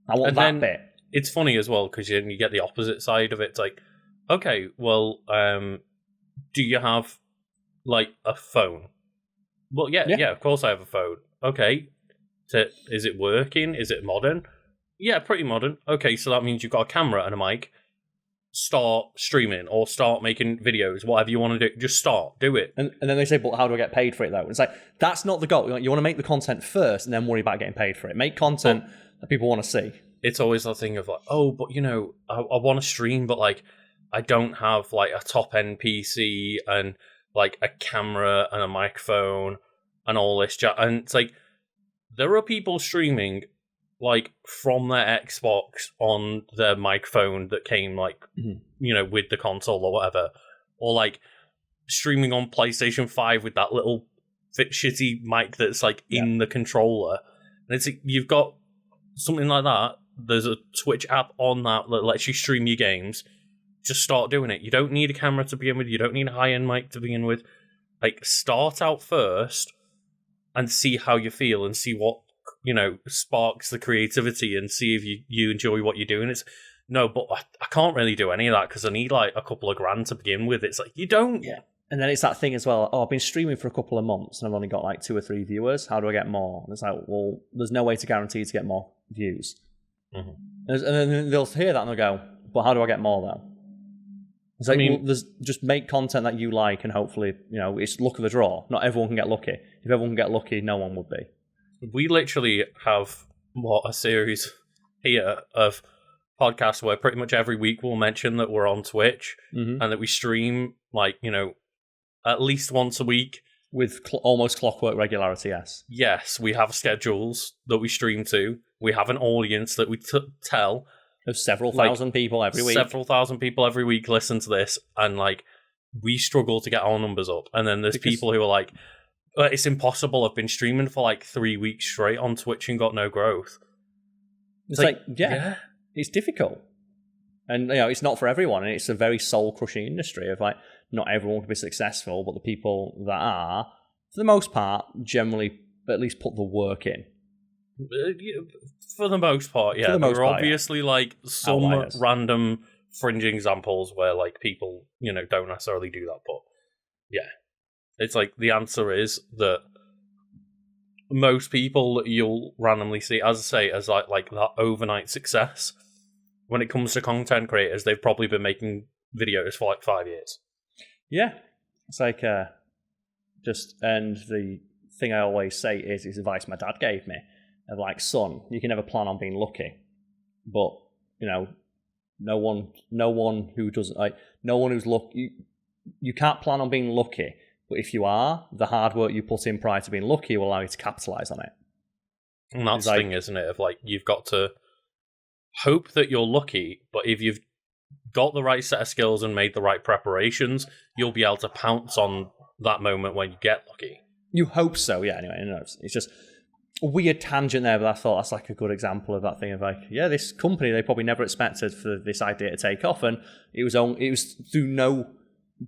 I want that bit. It's funny as well, because you get the opposite side of it. It's like, okay, well, do you have, like, a phone? Well, yeah, of course I have a phone. Okay, is it working? Is it modern? Yeah, pretty modern. Okay, so that means you've got a camera and a mic. Start streaming or start making videos, whatever you want to do. Just start, do it. And then they say, but how do I get paid for it though? And it's like, that's not the goal. You want to make the content first and then worry about getting paid for it. Make content that people want to see. It's always that thing of like, oh, but you know, I want to stream, but like, I don't have like a top end PC and like a camera and a microphone and all this chat. And it's like, there are people streaming like from their Xbox on their microphone that came like, you know, with the console or whatever, or like streaming on PlayStation 5 with that little shitty mic that's like in the controller. And it's like, you've got something like that. There's a Twitch app on that lets you stream your games. Just start doing it. You don't need a camera to begin with. You don't need a high-end mic to begin with. Like, start out first and see how you feel and see what, you know, sparks the creativity and see if you enjoy what you're doing. It's no, but I can't really do any of that because I need like a couple of grand to begin with. It's like, you don't. Yeah. And then it's that thing as well. Oh, I've been streaming for a couple of months and I've only got like 2 or 3 viewers. How do I get more? And it's like, well, there's no way to guarantee to get more views. Mm-hmm. And then they'll hear that and they'll go, but how do I get more though? It's like, well, there's just make content that you like and hopefully, you know, it's luck of the draw. Not everyone can get lucky. If everyone can get lucky, no one would be. We literally have, a series here of podcasts where pretty much every week we'll mention that we're on Twitch and that we stream, like, you know, at least once a week. With almost clockwork regularity, yes. Yes, we have schedules that we stream to. We have an audience that we tell. There's several thousand people every week. Several thousand people every week listen to this, and like we struggle to get our numbers up. And then there's people who are like, it's impossible. I've been streaming for like 3 weeks straight on Twitch and got no growth. It's like it's difficult. And you know, it's not for everyone, and it's a very soul-crushing industry of like, not everyone can be successful, but the people that are, for the most part, generally at least put the work in. For the most part, yeah. There are obviously like some outliers. Random fringe examples where like people, you know, don't necessarily do that, but yeah. It's like the answer is that most people that you'll randomly see, as I say, as like that overnight success, when it comes to content creators, they've probably been making videos for like 5 years. Yeah. It's like, and the thing I always say is advice my dad gave me. Of like, son, you can never plan on being lucky. But, you know, no one who's lucky, you can't plan on being lucky. But if you are, the hard work you put in prior to being lucky will allow you to capitalize on it. And that's the thing, isn't it? Of like, you've got to hope that you're lucky, but if you've got the right set of skills and made the right preparations, you'll be able to pounce on that moment when you get lucky. You hope so, yeah. Anyway, it's just a weird tangent there, but I thought that's like a good example of that thing of like, yeah, this company, they probably never expected for this idea to take off, and it was through no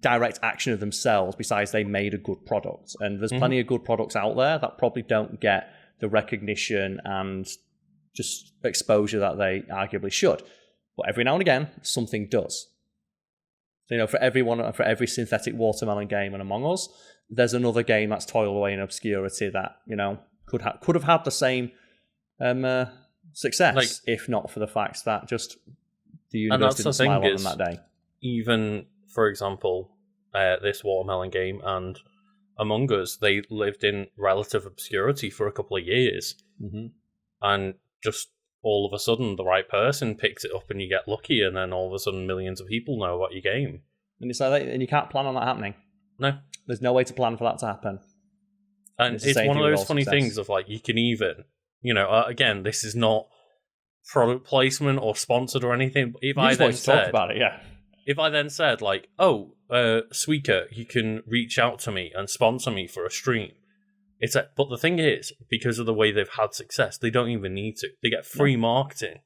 direct action of themselves besides they made a good product. And there's plenty of good products out there that probably don't get the recognition and just exposure that they arguably should. But every now and again, something does. So, you know, for every synthetic watermelon game and Among Us, there's another game that's toiled away in obscurity that, you know, could have had the same success, like, if not for the fact that just the universe didn't smile on them that day. Even, for example, this watermelon game and Among Us, they lived in relative obscurity for a couple of years. And just all of a sudden, the right person picks it up and you get lucky, and then all of a sudden millions of people know about your game. And it's like, and you can't plan on that happening. No. There's no way to plan for that to happen. And it's one of those funny things of like, you can even, you know, again, this is not product placement or sponsored or anything. But if I then said, talk about it, yeah. If I then said like, oh, Suika, you can reach out to me and sponsor me for a stream. It's like, but the thing is, because of the way they've had success, they don't even need to. They get free marketing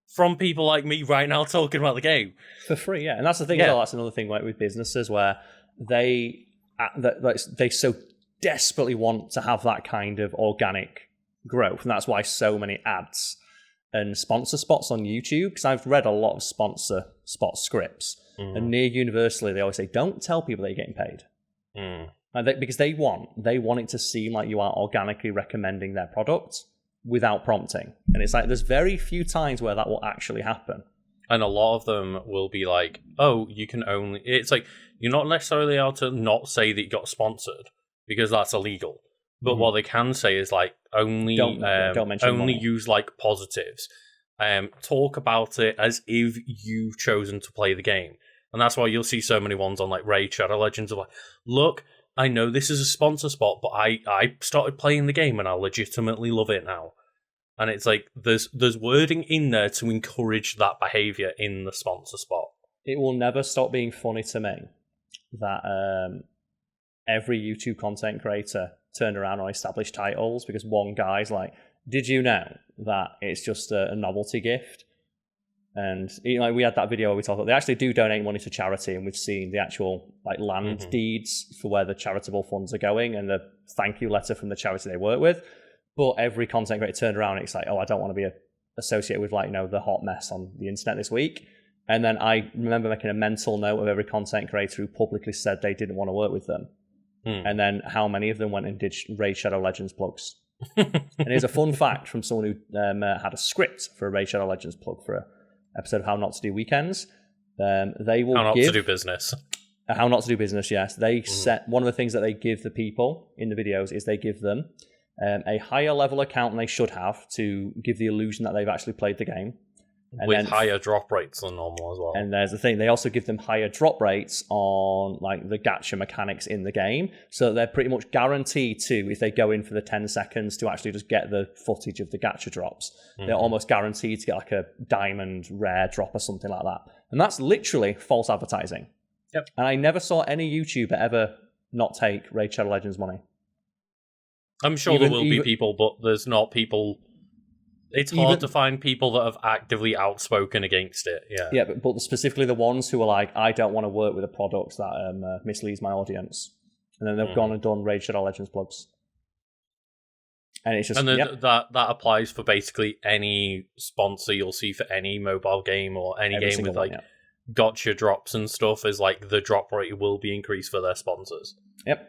from people like me right now talking about the game for free. Yeah, and that's the thing. Yeah. That's another thing, like with businesses where they so desperately want to have that kind of organic growth, and that's why so many ads and sponsor spots on YouTube. Because I've read a lot of sponsor spot scripts, and near universally they always say, "Don't tell people that you're getting paid." Because they want it to seem like you are organically recommending their product without prompting. And it's like, there's very few times where that will actually happen. And a lot of them will be like, oh, you can only... It's like, you're not necessarily able to not say that you got sponsored, because that's illegal. But what they can say is like only Don't mention only money. use like positives. Talk about it as if you've chosen to play the game. And that's why you'll see so many ones on like Raid Shadow Legends of like, look, I know this is a sponsor spot, but I started playing the game and I legitimately love it now. And it's like there's wording in there to encourage that behaviour in the sponsor spot. It will never stop being funny to me that every YouTube content creator turned around on established titles because one guy's like, did you know that it's just a novelty gift? And like we had that video where we talked about they actually do donate money to charity, and we've seen the actual like land deeds for where the charitable funds are going and the thank you letter from the charity they work with. But every content creator turned around and it's like, oh, I don't want to be associated with like, the hot mess on the internet this week. And then I remember making a mental note of every content creator who publicly said they didn't want to work with them. And then how many of them went and did Raid Shadow Legends plugs. And here's a fun fact from someone who had a script for a Raid Shadow Legends plug for an episode of How Not to Do Weekends. They will How Not to Do Business. How Not to Do Business, yes. They set one of the things that they give the people in the videos is they give them a higher level account than they should have to give the illusion that they've actually played the game. And with then, higher drop rates than normal as well. And there's the thing, they also give them higher drop rates on like the gacha mechanics in the game, so they're pretty much guaranteed to, if they go in for the 10 seconds to actually just get the footage of the gacha drops, they're almost guaranteed to get like a diamond rare drop or something like that. And that's literally false advertising. Yep. And I never saw any YouTuber ever not take Raid Shadow Legends money. I'm sure there will be people, but there's not people. It's hard to find people that have actively outspoken against it. Yeah, but specifically the ones who are like, I don't want to work with a product that misleads my audience, and then they've gone and done Raid Shadow Legends plugs, and it's just that applies for basically any sponsor you'll see for any mobile game or any game with like gotcha drops and stuff. Is like the drop rate will be increased for their sponsors. Yep,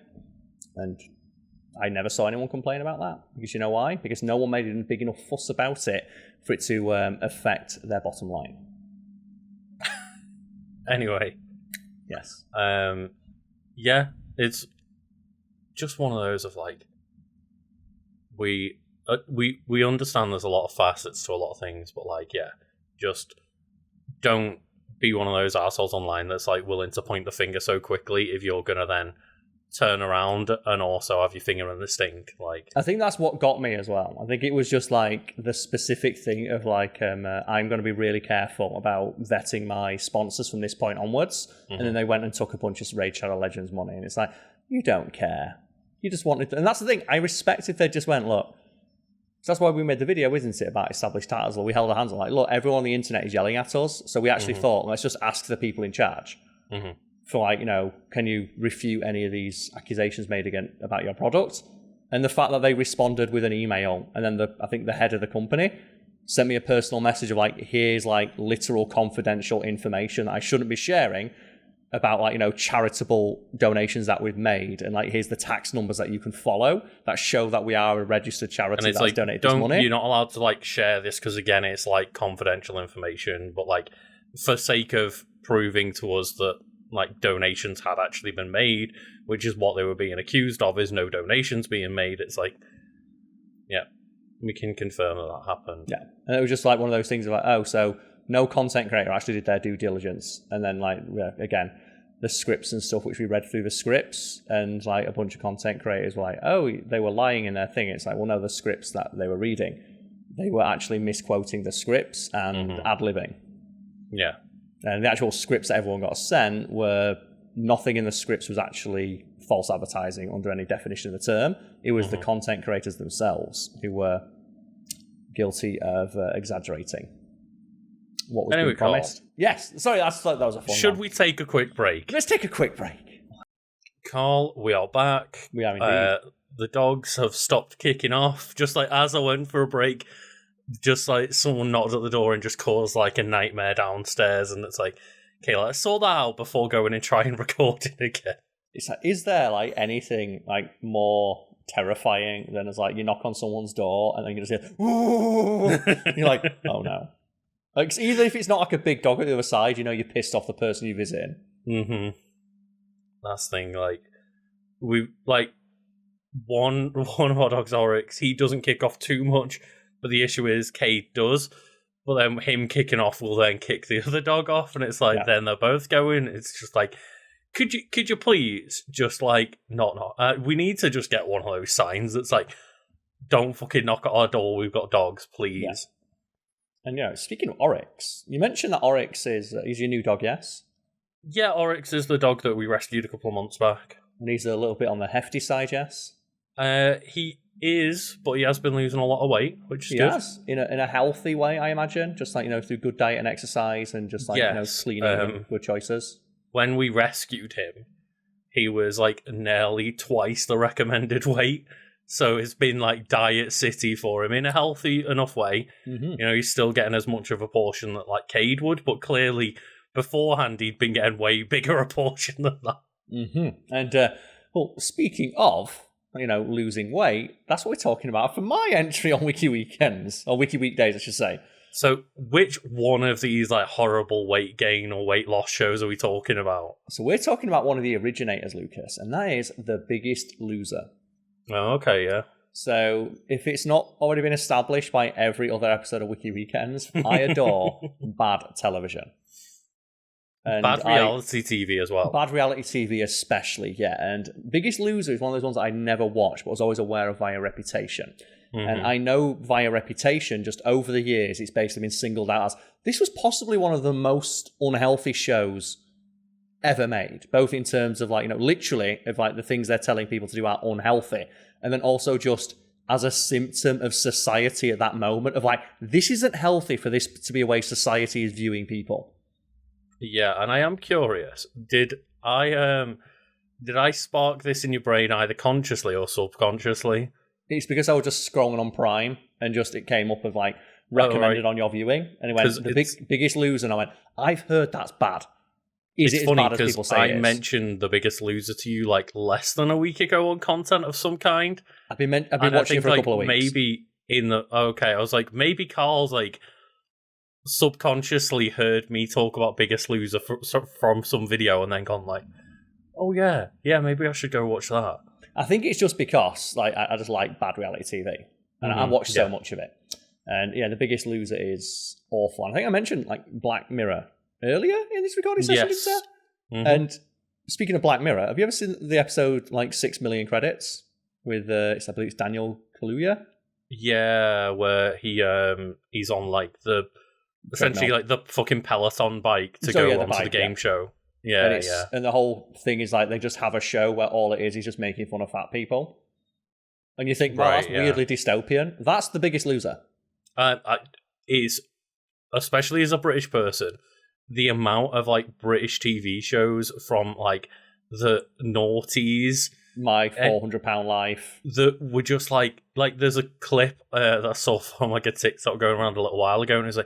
and I never saw anyone complain about that. Because you know why? Because no one made a big enough fuss about it for it to affect their bottom line. Anyway. Yes. Yeah, it's just one of those of like, we understand there's a lot of facets to a lot of things, but like, yeah, just don't be one of those assholes online that's like willing to point the finger so quickly if you're going to then turn around and also have your finger in the stink. Like, I think that's what got me as well. I think it was just like the specific thing of like, I'm going to be really careful about vetting my sponsors from this point onwards. And then they went and took a bunch of Raid Shadow Legends money, and it's like, you don't care. You just wanted to, and that's the thing. I respect if they just went, look. So that's why we made the video, isn't it, about established titles? We held our hands on like, look, everyone on the internet is yelling at us, so we actually thought, let's just ask the people in charge. For like, can you refute any of these accusations made again about your product? And the fact that they responded with an email, and then I think the head of the company sent me a personal message of like, here's like literal confidential information that I shouldn't be sharing about like, charitable donations that we've made, and like, here's the tax numbers that you can follow that show that we are a registered charity that's like, donated this money. You're not allowed to like share this because again, it's like confidential information, but like for sake of proving to us that like donations had actually been made, which is what they were being accused of, is no donations being made. It's like, yeah, we can confirm that happened. Yeah, and it was just like one of those things of like, oh, so no content creator actually did their due diligence, and then like again, the scripts and stuff which we read through the scripts, and like a bunch of content creators were like, oh, they were lying in their thing. It's like, well, no, the scripts that they were reading, they were actually misquoting the scripts and ad-libbing. Yeah. And the actual scripts that everyone got sent were, nothing in the scripts was actually false advertising under any definition of the term. It was the content creators themselves who were guilty of exaggerating what was being promised. Karl. Yes, sorry, that was a fun Should one. we take a quick break? Let's take a quick break. Karl, we are back. We are indeed. The dogs have stopped kicking off, just like as I went for a break. Just like someone knocked at the door and just caused like a nightmare downstairs, and it's like, okay, let's sort that out before going and try and record it again. It's like, is there like anything like more terrifying than as like you knock on someone's door and then you just hear, ooh, you're like, oh no. Like, even if it's not like a big dog at the other side, you're pissed off the person you're visiting. That's the thing. Like, we like one of our dogs, Oryx, he doesn't kick off too much, but the issue is Cade does. But then him kicking off will then kick the other dog off, and it's like then they're both going. It's just like, could you please just like not? We need to just get one of those signs that's like, don't fucking knock at our door. We've got dogs, please. Yeah. And speaking of Oryx, you mentioned that Oryx is your new dog, yes? Yeah, Oryx is the dog that we rescued a couple of months back. And he's a little bit on the hefty side, yes? He is, but he has been losing a lot of weight, which is good. Yes, in a healthy way, I imagine. Just like, through good diet and exercise and just like, cleaning and good choices. When we rescued him, he was like nearly twice the recommended weight. So it's been like diet city for him in a healthy enough way. Mm-hmm. He's still getting as much of a portion that like Cade would, but clearly beforehand he'd been getting way bigger a portion than that. Mm-hmm. And speaking of losing weight, that's what we're talking about for my entry on Wiki Weekends, or Wiki Weekdays, I should say. So which one of these like horrible weight gain or weight loss shows are we talking about? So we're talking about one of the originators, Lucas, and that is The Biggest Loser. Oh, okay, yeah. So if it's not already been established by every other episode of Wiki Weekends, I adore bad television. And bad reality TV as well. Bad reality TV especially, yeah. And Biggest Loser is one of those ones that I never watched, but was always aware of via reputation. Mm-hmm. And I know via reputation, just over the years, it's basically been singled out as, this was possibly one of the most unhealthy shows ever made, both in terms of literally of the things they're telling people to do are unhealthy, and then also just as a symptom of society at that moment of this isn't healthy for this to be a way society is viewing people. Yeah, and I am curious, did I spark this in your brain either consciously or subconsciously? It's because I was just scrolling on Prime and just it came up of recommended on your viewing, and it went Biggest Loser, and I went, I've heard that's bad. Is it as bad as people say it is? I mentioned The Biggest Loser to you less than a week ago on content of some kind. I've been watching it for a couple of weeks. Maybe I was like, maybe Karl's subconsciously heard me talk about Biggest Loser from some video and then gone oh yeah, maybe I should go watch that. I think it's just because I just like bad reality TV, and I watch so much of it. And The Biggest Loser is awful. And I think I mentioned Black Mirror earlier in this recording session. Yes. Mm-hmm. And speaking of Black Mirror, have you ever seen the episode 6 million credits with I believe it's Daniel Kaluuya? Yeah, where he's on essentially the fucking Peloton bike to go onto the game show. Yeah, and the whole thing is they just have a show where all it is just making fun of fat people. And you think, that's weirdly dystopian. That's The Biggest Loser. Is, especially as a British person, the amount of British TV shows from the noughties, My £400 Life, that were just there's a clip that I saw from a TikTok going around a little while ago, and it's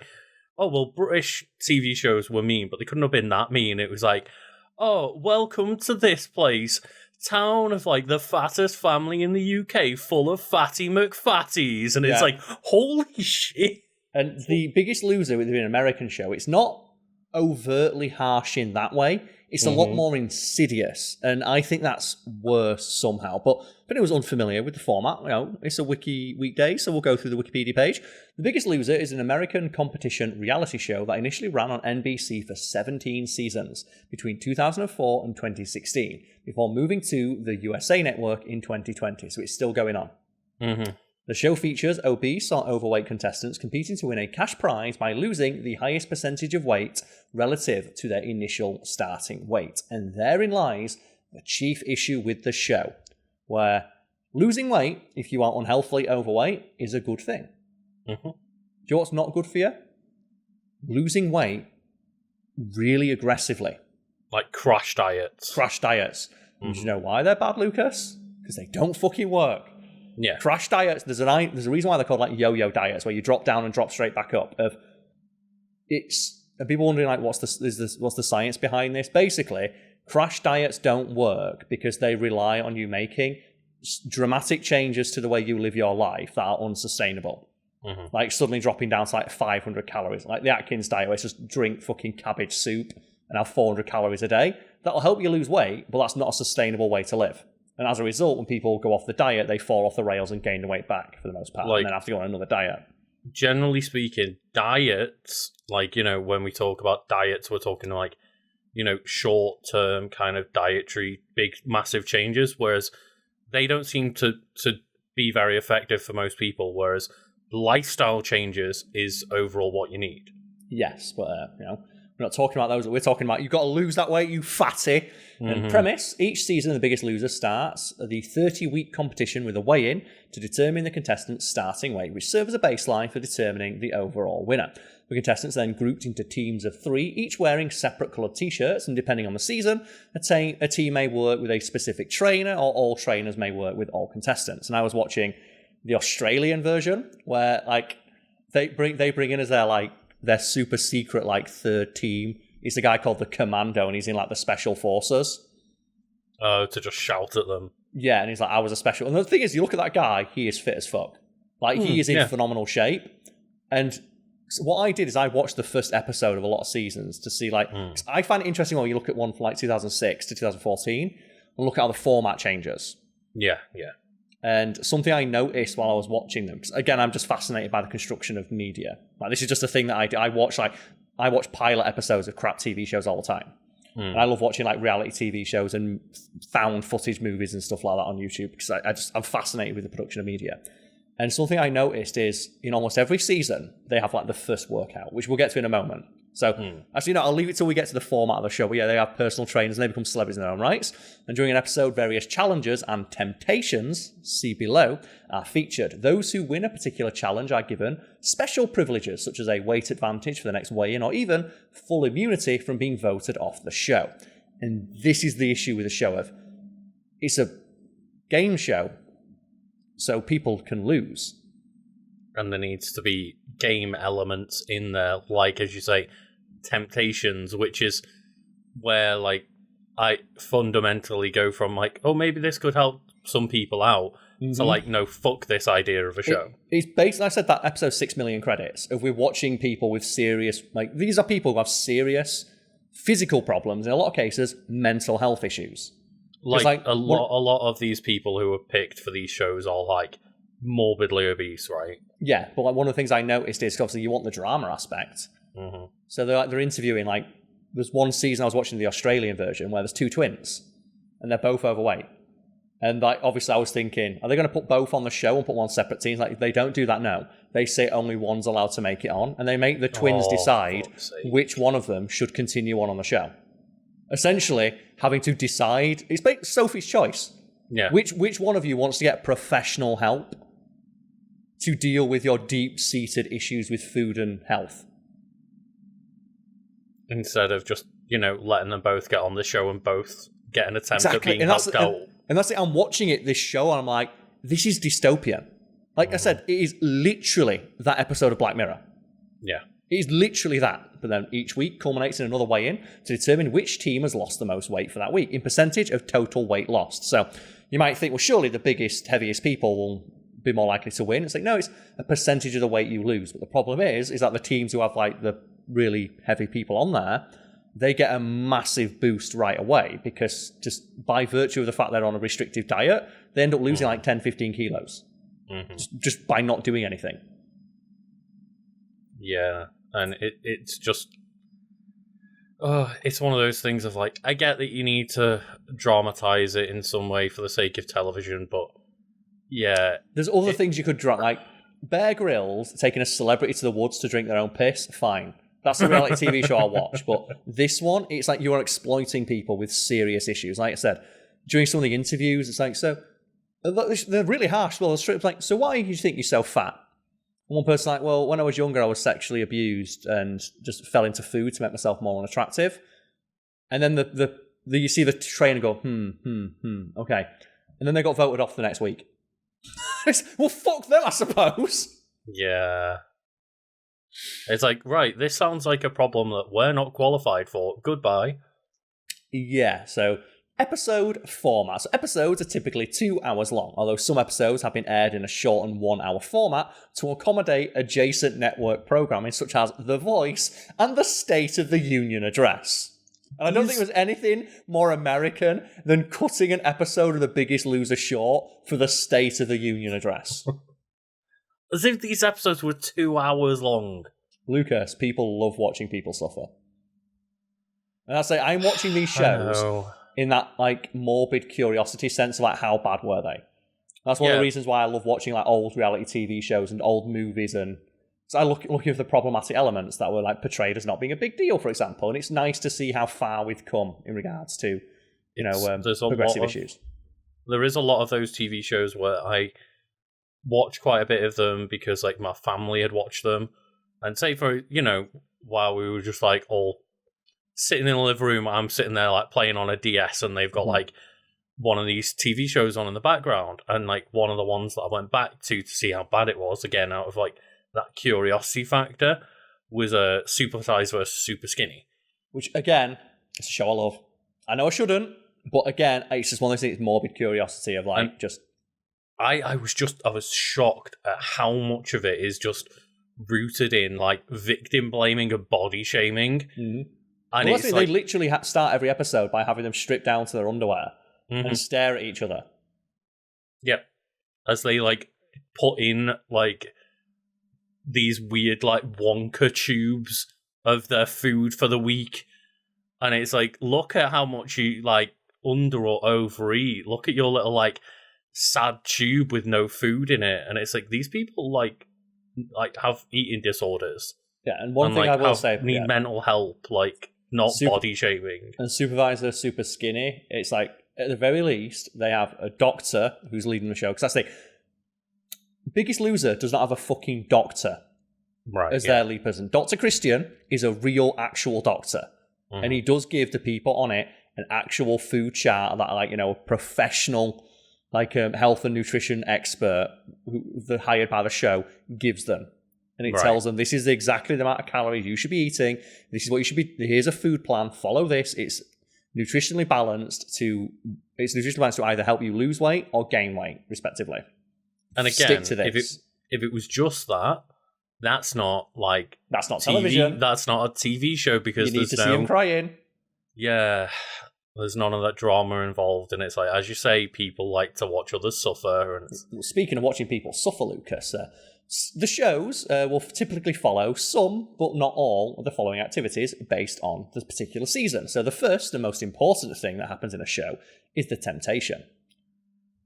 oh, well, British TV shows were mean, but they couldn't have been that mean. It was oh, welcome to this place, town of the fattest family in the UK, full of fatty McFatties, and it's holy shit. And The Biggest Loser, with an American show, it's not overtly harsh in that way. It's a lot more insidious, and I think that's worse somehow. But if anyone's unfamiliar with the format, it's a Wiki Weekday, so we'll go through the Wikipedia page. The Biggest Loser is an American competition reality show that initially ran on NBC for 17 seasons between 2004 and 2016, before moving to the USA Network in 2020, so it's still going on. Mm-hmm. The show features obese or overweight contestants competing to win a cash prize by losing the highest percentage of weight relative to their initial starting weight. And therein lies the chief issue with the show, where losing weight, if you are unhealthily overweight, is a good thing. Mm-hmm. Do you know what's not good for you? Losing weight really aggressively. Crash diets. Crash diets. Mm-hmm. And do you know why they're bad, Lucas? Because they don't fucking work. Yeah. Crash diets, there's a reason why they're called yo-yo diets, where you drop down and drop straight back up. And people wondering what's the science behind this? Basically, crash diets don't work because they rely on you making dramatic changes to the way you live your life that are unsustainable. Mm-hmm. Suddenly dropping down to 500 calories. Like the Atkins diet, where it's just drink fucking cabbage soup and have 400 calories a day. That'll help you lose weight, but that's not a sustainable way to live. And as a result, when people go off the diet, they fall off the rails and gain the weight back for the most part, and then have to go on another diet. Generally speaking, diets, like, when we talk about diets, we're talking like, short-term kind of dietary, big, massive changes, whereas they don't seem to be very effective for most people, whereas lifestyle changes is overall what you need. Yes, but, we're not talking about those. We're talking about, you've got to lose that weight, you fatty. And premise, each season the biggest loser starts the 30-week competition with a weigh-in to determine the contestant's starting weight, which serves as a baseline for determining the overall winner. The contestants then grouped into teams of 3, each wearing separate coloured t-shirts, and depending on the season, a team may work with a specific trainer, or all trainers may work with all contestants. And I was watching the Australian version, where they bring in as their super secret third team. He's a guy called the Commando, and he's in the Special Forces. Oh, to just shout at them. Yeah, and he's like, I was a special. And the thing is, you look at that guy, he is fit as fuck. He is in phenomenal shape. And what I did is I watched the first episode of a lot of seasons to see, I find it interesting when you look at one from 2006 to 2014 and look at how the format changes. Yeah. And something I noticed while I was watching them, because again, I'm just fascinated by the construction of media. This is just a thing that I do. I watch pilot episodes of crap TV shows all the time. And I love watching reality TV shows and found footage movies and stuff like that on YouTube, because I'm fascinated with the production of media. And something I noticed is in almost every season, they have the first workout, which we'll get to in a moment. So, actually, I'll leave it till we get to the format of the show. But yeah, they have personal trainers and they become celebrities in their own rights. And during an episode, various challenges and temptations, see below, are featured. Those who win a particular challenge are given special privileges, such as a weight advantage for the next weigh-in, or even full immunity from being voted off the show. And this is the issue with the show it's a game show, so people can lose. And there needs to be game elements in there, as you say, temptations, which is where I fundamentally go from maybe this could help some people out to no, fuck this idea of a show. It's based, I said that episode 6 million credits of we're watching people with serious, these are people who have serious physical problems, in a lot of cases mental health issues. A lot of these people who are picked for these shows are morbidly obese, right? Yeah, but one of the things I noticed is obviously you want the drama aspect. So they're interviewing there's one season I was watching the Australian version where there's 2 twins and they're both overweight. And obviously I was thinking, are they going to put both on the show and put one separate teams? They don't do that now. They say only one's allowed to make it on, and they make the twins decide which one of them should continue on the show. Essentially, having to decide, it's Sophie's choice. Yeah. Which one of you wants to get professional help to deal with your deep-seated issues with food and health? Instead of just, letting them both get on the show and both get an attempt at being helped out. And that's it. I'm watching this show, and I'm like, this is dystopian. I said, it is literally that episode of Black Mirror. Yeah. It is literally that. But then each week culminates in another weigh-in to determine which team has lost the most weight for that week in percentage of total weight lost. So you might think, well, surely the biggest, heaviest people will be more likely to win. It's no, it's a percentage of the weight you lose. But the problem is that the teams who have the really heavy people on there, they get a massive boost right away, because just by virtue of the fact they're on a restrictive diet, they end up losing 10, 15 kilos just by not doing anything. Yeah, and it's just... it's one of those things of I get that you need to dramatize it in some way for the sake of television, but yeah. There's other things you could drama, Bear Grylls taking a celebrity to the woods to drink their own piss, fine. That's a reality TV show I'll watch. But this one, it's you are exploiting people with serious issues. Like I said, during some of the interviews, it's so they're really harsh. Well, it's so why do you think you're so fat? And one person well, when I was younger, I was sexually abused and just fell into food to make myself more unattractive. And then you see the trainer go, okay. And then they got voted off the next week. Well, fuck them, I suppose. Yeah. It's right, this sounds like a problem that we're not qualified for. Goodbye. Yeah, so episode format. So episodes are typically 2 hours long, although some episodes have been aired in a shortened 1 hour format to accommodate adjacent network programming such as The Voice and the State of the Union Address. And I don't think there's anything more American than cutting an episode of The Biggest Loser short for the State of the Union address. As if these episodes were 2 hours long. Lucas, people love watching people suffer. And I say, I'm watching these shows in that like morbid curiosity sense of like how bad were they? That's one of the reasons why I love watching like old reality TV shows and old movies, and so I looking for the problematic elements that were like portrayed as not being a big deal, for example. And it's nice to see how far we've come in regards to progressive issues. There is a lot of those TV shows where I watch quite a bit of them because like my family had watched them, and say for while we were just like all sitting in the living room, I'm sitting there like playing on a DS, and they've got like one of these TV shows on in the background, and like one of the ones that I went back to see how bad it was again out of like that curiosity factor was a Super Size versus Super Skinny, which again it's a show I love. I know I shouldn't, but again it's just one of those things, morbid curiosity of like I was shocked at how much of it is just rooted in like victim blaming and body shaming. Mm-hmm. And it's like, they literally start every episode by having them strip down to their underwear and stare at each other. Yep. As they like put in like these weird like Wonka tubes of their food for the week. And it's like, look at how much you like under or overeat. Look at your little like sad tube with no food in it. And it's like, these people like have eating disorders. Yeah, and one thing I will say, need mental help, like not body shaming. And Supervisor Super Skinny, it's like at the very least they have a doctor who's leading the show. Because that's the Biggest Loser does not have a fucking doctor as their lead person. Dr. Christian is a real actual doctor, and he does give the people on it an actual food chart that like a professional like health and nutrition expert who hired by the show gives them. And it tells them, this is exactly the amount of calories you should be eating. This is what you should be. Here's a food plan. Follow this. It's nutritionally balanced to either help you lose weight or gain weight, respectively. And again, stick to this. If it was just that, that's not TV, television. That's not a TV show because you need to see him crying. Yeah, there's none of that drama involved, and it's like, as you say, people like to watch others suffer. And speaking of watching people suffer, Lucas. The shows will typically follow some, but not all, of the following activities based on the particular season. So the first and most important thing that happens in a show is the temptation.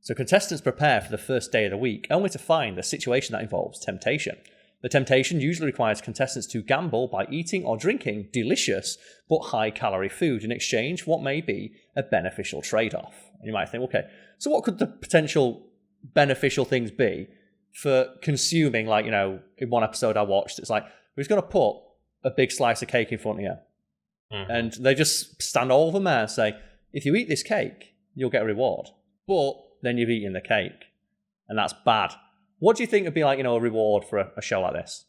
So contestants prepare for the first day of the week, only to find a situation that involves temptation. The temptation usually requires contestants to gamble by eating or drinking delicious but high-calorie food in exchange for what may be a beneficial trade-off. And you might think, okay, so what could the potential beneficial things be for consuming, like, in one episode I watched, it's like, we're just going to put a big slice of cake in front of you. And they just stand all of them there and say, if you eat this cake, you'll get a reward. But then you've eaten the cake. And that's bad. What do you think would be like, a reward for a show like this?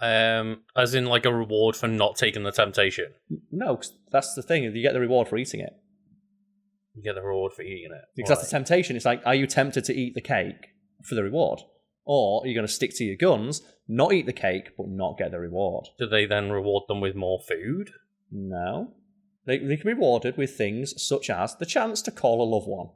As in like a reward for not taking the temptation? No, 'cause that's the thing. You get the reward for eating it. You get the reward for eating it. Because that's the temptation. It's like, are you tempted to eat the cake for the reward? Or are you going to stick to your guns, not eat the cake, but not get the reward? Do they then reward them with more food? No. They can be rewarded with things such as the chance to call a loved one.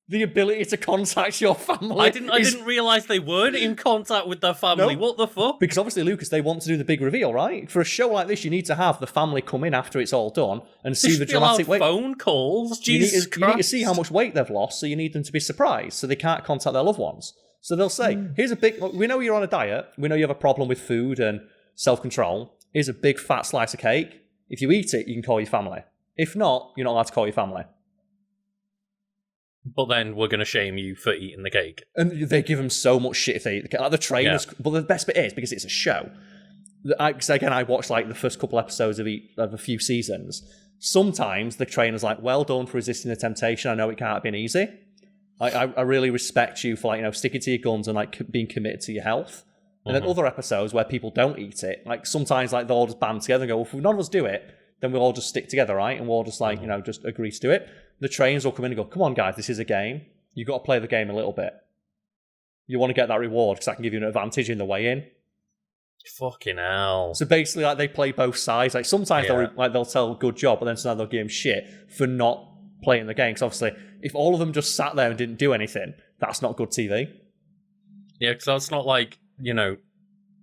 The ability to contact your family. I didn't realise they weren't in contact with their family. No. What the fuck? Because obviously, Lucas, they want to do the big reveal, right? For a show like this, you need to have the family come in after it's all done and see the dramatic weight. Phone calls? Jesus Christ. You need to see how much weight they've lost, so you need them to be surprised, so they can't contact their loved ones. So they'll say, here's a big... We know you're on a diet. We know you have a problem with food and self-control. Here's a big fat slice of cake. If you eat it, you can call your family. If not, you're not allowed to call your family. But then we're going to shame you for eating the cake. And they give them so much shit if they eat the cake. Like the trainers... Yeah. But the best bit is, because it's a show... Because again, I watched like the first couple episodes of a few seasons. Sometimes the trainer's like, well done for resisting the temptation. I know it can't have been easy. I really respect you for like, sticking to your guns and like being committed to your health. And then other episodes where people don't eat it, like sometimes like they'll all just band together and go, well, if none of us do it, then we'll all just stick together, right? And we'll all just like, just agree to do it. The trainers will come in and go, come on guys, this is a game. You've got to play the game a little bit. You want to get that reward because I can give you an advantage in the way in. Fucking hell. So basically, like, they play both sides. Like, sometimes they'll tell good job, but then sometimes they'll give him shit for not playing the game. Because obviously, if all of them just sat there and didn't do anything, that's not good TV. Yeah, because that's not like,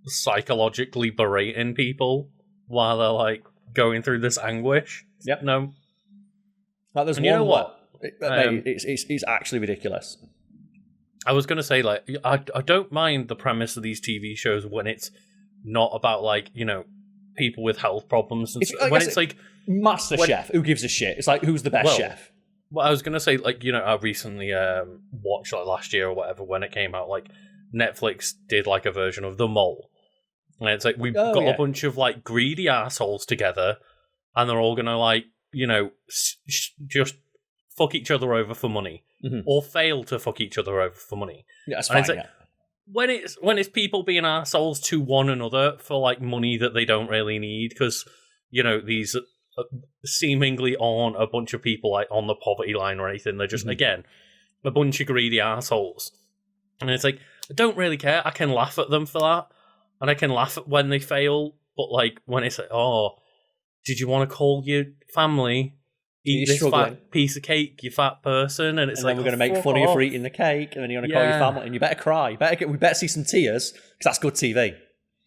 psychologically berating people while they're like going through this anguish. Yep. No. Like, there's And one. you know what? It's actually ridiculous. I was going to say, like, I don't mind the premise of these TV shows when it's not about, like, people with health problems. And when it's like Master Chef, who gives a shit? It's like, who's the best chef? Well, I was going to say, like, I recently watched, like, last year or whatever, when it came out, like, Netflix did, like, a version of The Mole. And it's like, we've got a bunch of, like, greedy assholes together, and they're all going to, like, just fuck each other over for money. Mm-hmm. Or fail to fuck each other over for money. Yeah, that's fine, it's like, when it's people being assholes to one another for, like, money that they don't really need, because, these seemingly aren't a bunch of people, like, on the poverty line or anything. They're just, again, a bunch of greedy assholes. And it's like, I don't really care. I can laugh at them for that. And I can laugh at when they fail. But, like, when it's like, oh, did you want to call your family? Eat this fat piece of cake, you fat person. And it's and like, then we're going to make fun of you for eating the cake. And then you're going to call your family. And you better cry. We better see some tears. Because that's good TV.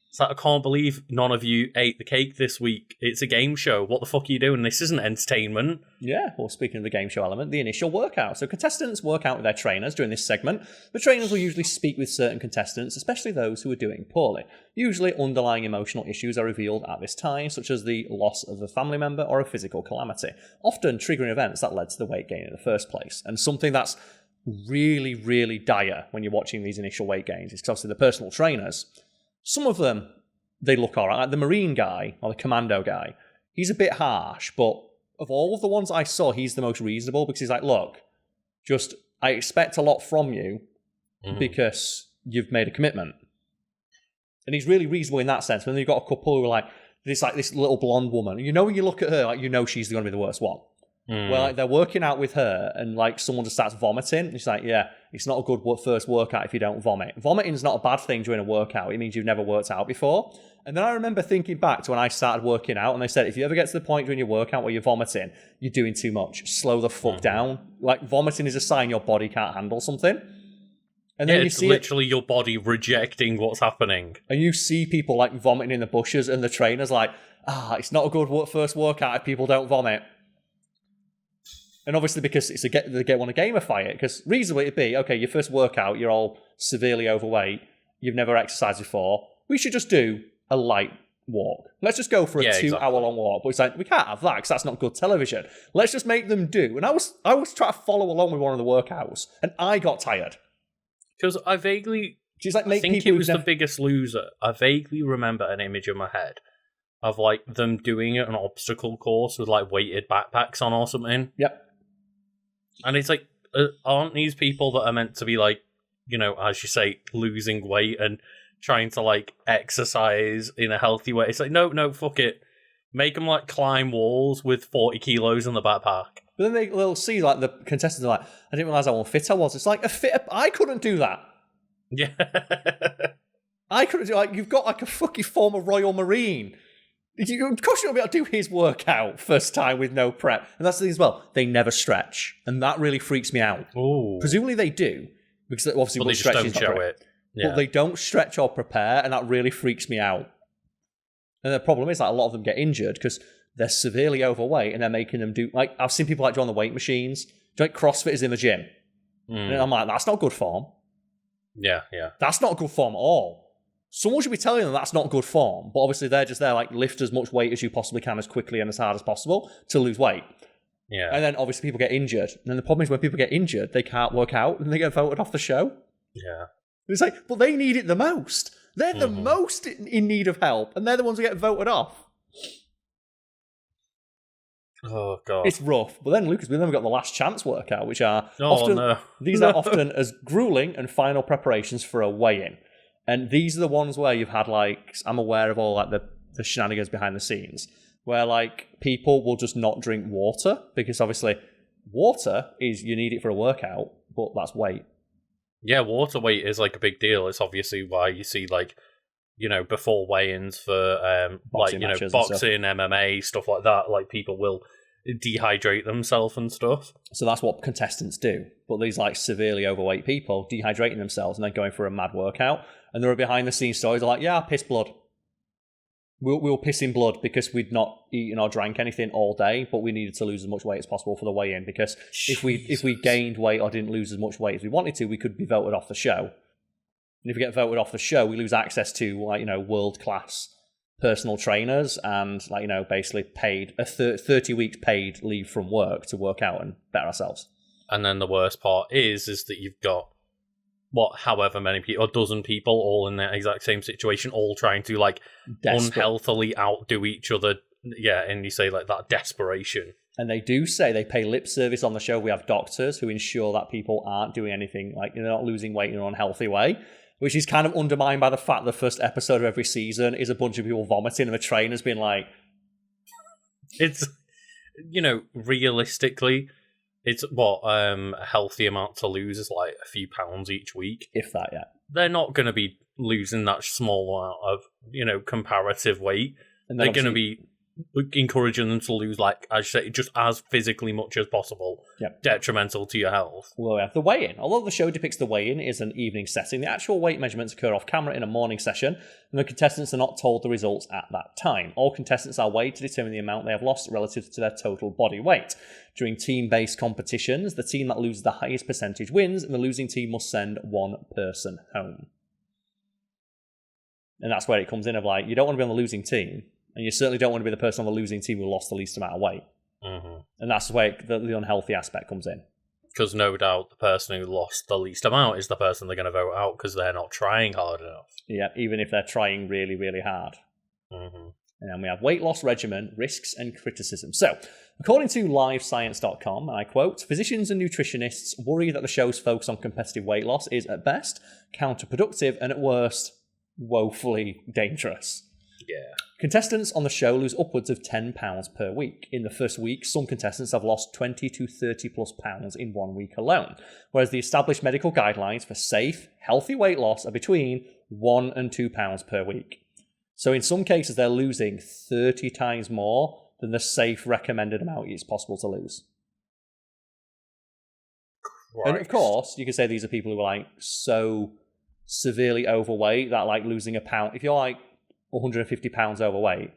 It's like, I can't believe none of you ate the cake this week. It's a game show. What the fuck are you doing? This isn't entertainment. Yeah, well, speaking of the game show element, the initial workout. So contestants work out with their trainers during this segment. The trainers will usually speak with certain contestants, especially those who are doing poorly. Usually, underlying emotional issues are revealed at this time, such as the loss of a family member or a physical calamity, often triggering events that led to the weight gain in the first place. And something that's really, really dire when you're watching these initial weight gains is because obviously the personal trainers, some of them, they look all right. Like the Marine guy, or the Commando guy, he's a bit harsh, but of all of the ones I saw, he's the most reasonable because he's like, look, I expect a lot from you because you've made a commitment. And he's really reasonable in that sense. And then you've got a couple who are like this little blonde woman. When you look at her, like, she's going to be the worst one. Well, like, they're working out with her, and like someone just starts vomiting. And she's like, yeah, it's not a good first workout if you don't vomit. Vomiting's not a bad thing during a workout. It means you've never worked out before. And then I remember thinking back to when I started working out, and they said, if you ever get to the point during your workout where you're vomiting, you're doing too much. Slow the fuck down. Like, vomiting is a sign your body can't handle something. And then it's literally your body rejecting what's happening. And you see people like vomiting in the bushes, and the trainer's like, it's not a good first workout if people don't vomit. And obviously, because they want to gamify it, because reasonably it'd be, okay, your first workout, you're all severely overweight, you've never exercised before, we should just do a light walk. Let's just go for a 2-hour-long walk. But it's like, we can't have that, because that's not good television. Let's just make them do. And I was trying to follow along with one of the workouts, and I got tired. Because I vaguely... I think it was The Biggest Loser. I vaguely remember an image in my head of, like, them doing an obstacle course with, like, weighted backpacks on or something. Yep. And it's like, aren't these people that are meant to be, like, as you say, losing weight and trying to, like, exercise in a healthy way? It's like, no, fuck it. Make them, like, climb walls with 40 kilos in the backpack. But then they'll see, like, the contestants are like, I didn't realise how unfit I was. It's like, I couldn't do that. Yeah. I couldn't do, like, you've got, like, a fucking former Royal Marine. Of course you won't be able to do his workout first time with no prep. And that's the thing as well. They never stretch. And that really freaks me out. Ooh. Presumably they do. Because obviously they just don't show it. Yeah. But they don't stretch or prepare, and that really freaks me out. And the problem is that a lot of them get injured because they're severely overweight and they're making them do... Like, I've seen people like do on the weight machines. Like CrossFitters in the gym. And I'm like, that's not good form. Yeah. That's not good form at all. Someone should be telling them that's not good form, but obviously they're just there, like, lift as much weight as you possibly can as quickly and as hard as possible to lose weight. Yeah. And then obviously people get injured. And then the problem is when people get injured, they can't work out and they get voted off the show. Yeah. It's like, but they need it the most. They're the most in need of help, and they're the ones who get voted off. Oh, God. It's rough. But then, Lucas, we've then got the last chance workout, which are are often as grueling and final preparations for a weigh-in. And these are the ones where you've had, like, I'm aware of all, like, the shenanigans behind the scenes, where, like, people will just not drink water, because obviously water is, you need it for a workout, but that's weight. Yeah, water weight is, like, a big deal. It's obviously why you see, like, before weigh-ins for Boxing like, matches and stuff. boxing, MMA, stuff like that. Like, people will dehydrate themselves and stuff. So that's what contestants do. But these like severely overweight people dehydrating themselves and then going for a mad workout. And there are behind the scenes stories like, yeah, I pissed blood. We were pissing blood because we'd not eaten or drank anything all day, but we needed to lose as much weight as possible for the weigh-in, because if we gained weight or didn't lose as much weight as we wanted to, we could be voted off the show. And if we get voted off the show, we lose access to world-class personal trainers and basically paid 30 weeks paid leave from work to work out and better ourselves. And then the worst part is that you've got however many people, a dozen people, all in the exact same situation, all trying to unhealthily outdo each other. Yeah, and you say like that desperation. And they do say they pay lip service on the show. We have doctors who ensure that people aren't doing anything, they're not losing weight in an unhealthy way, which is kind of undermined by the fact the first episode of every season is a bunch of people vomiting and the trainer's being like... It's, realistically, it's a healthy amount to lose is like a few pounds each week. If that, yeah. They're not going to be losing that small amount of, comparative weight. And they're going to be encouraging them to lose, like, as you say, just as physically much as possible, detrimental to your health. Well, we have the weigh-in. Although the show depicts the weigh-in is an evening setting, the actual weight measurements occur off camera in a morning session, and the contestants are not told the results at that time. All contestants are weighed to determine the amount they have lost relative to their total body weight. During team-based competitions, the team that loses the highest percentage wins, and the losing team must send one person home. And that's where it comes in of you don't want to be on the losing team, and you certainly don't want to be the person on the losing team who lost the least amount of weight. Mm-hmm. And that's where the unhealthy aspect comes in. Because no doubt the person who lost the least amount is the person they're going to vote out because they're not trying hard enough. Yeah, even if they're trying really, really hard. Mm-hmm. And then we have weight loss regimen, risks and criticism. So, according to livescience.com, and I quote, physicians and nutritionists worry that the show's focus on competitive weight loss is at best counterproductive and at worst woefully dangerous. Yeah. Contestants on the show lose upwards of £10 per week. In the first week, some contestants have lost 20 to 30 plus pounds in 1 week alone, whereas the established medical guidelines for safe, healthy weight loss are between £1 and £2 per week. So in some cases, they're losing 30 times more than the safe recommended amount it's possible to lose. Right. And of course, you could say these are people who are so severely overweight that losing a pound, if you're 150 pounds overweight,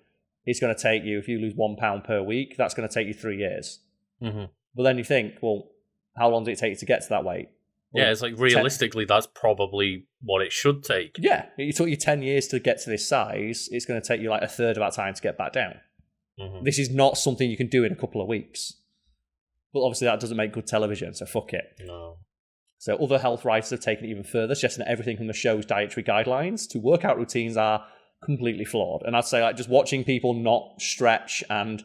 it's going to take you, if you lose £1 per week, that's going to take you 3 years. Mm-hmm. But then you think, well, how long does it take you to get to that weight? Well, yeah, it's realistically, that's probably what it should take. Yeah, it took you 10 years to get to this size. It's going to take you a third of that time to get back down. Mm-hmm. This is not something you can do in a couple of weeks. But obviously that doesn't make good television, so fuck it. No. So other health writers have taken it even further, suggesting that everything from the show's dietary guidelines to workout routines are completely flawed. And I'd say just watching people not stretch and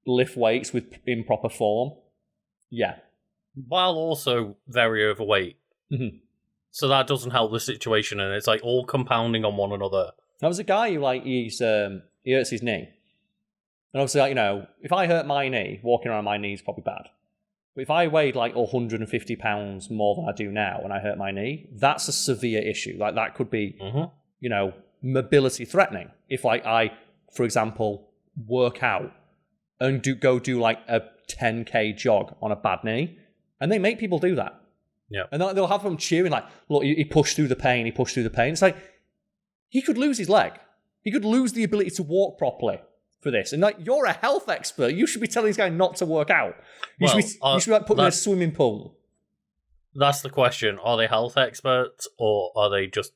lift weights with improper form, yeah. While also very overweight. Mm-hmm. So that doesn't help the situation, and it's all compounding on one another. There was a guy who he hurts his knee. And obviously, if I hurt my knee, walking around my knee is probably bad. But if I weighed 150 pounds more than I do now and I hurt my knee, that's a severe issue. That could be, mobility threatening. If I, for example, work out and go do a 10k jog on a bad knee, and they make people do that. Yeah. And they'll have them cheering look, he pushed through the pain, he pushed through the pain. It's he could lose his leg. He could lose the ability to walk properly for this. And you're a health expert. You should be telling this guy not to work out. You should be putting him in a swimming pool. That's the question. Are they health experts, or are they just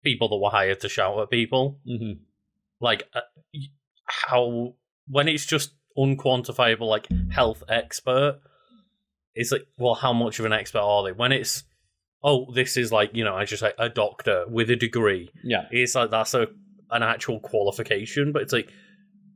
people that were hired to shout at people? Mm-hmm. How, when it's just unquantifiable health expert, it's well, how much of an expert are they? When it's, this is I just a doctor with a degree. Yeah. It's that's an actual qualification, but it's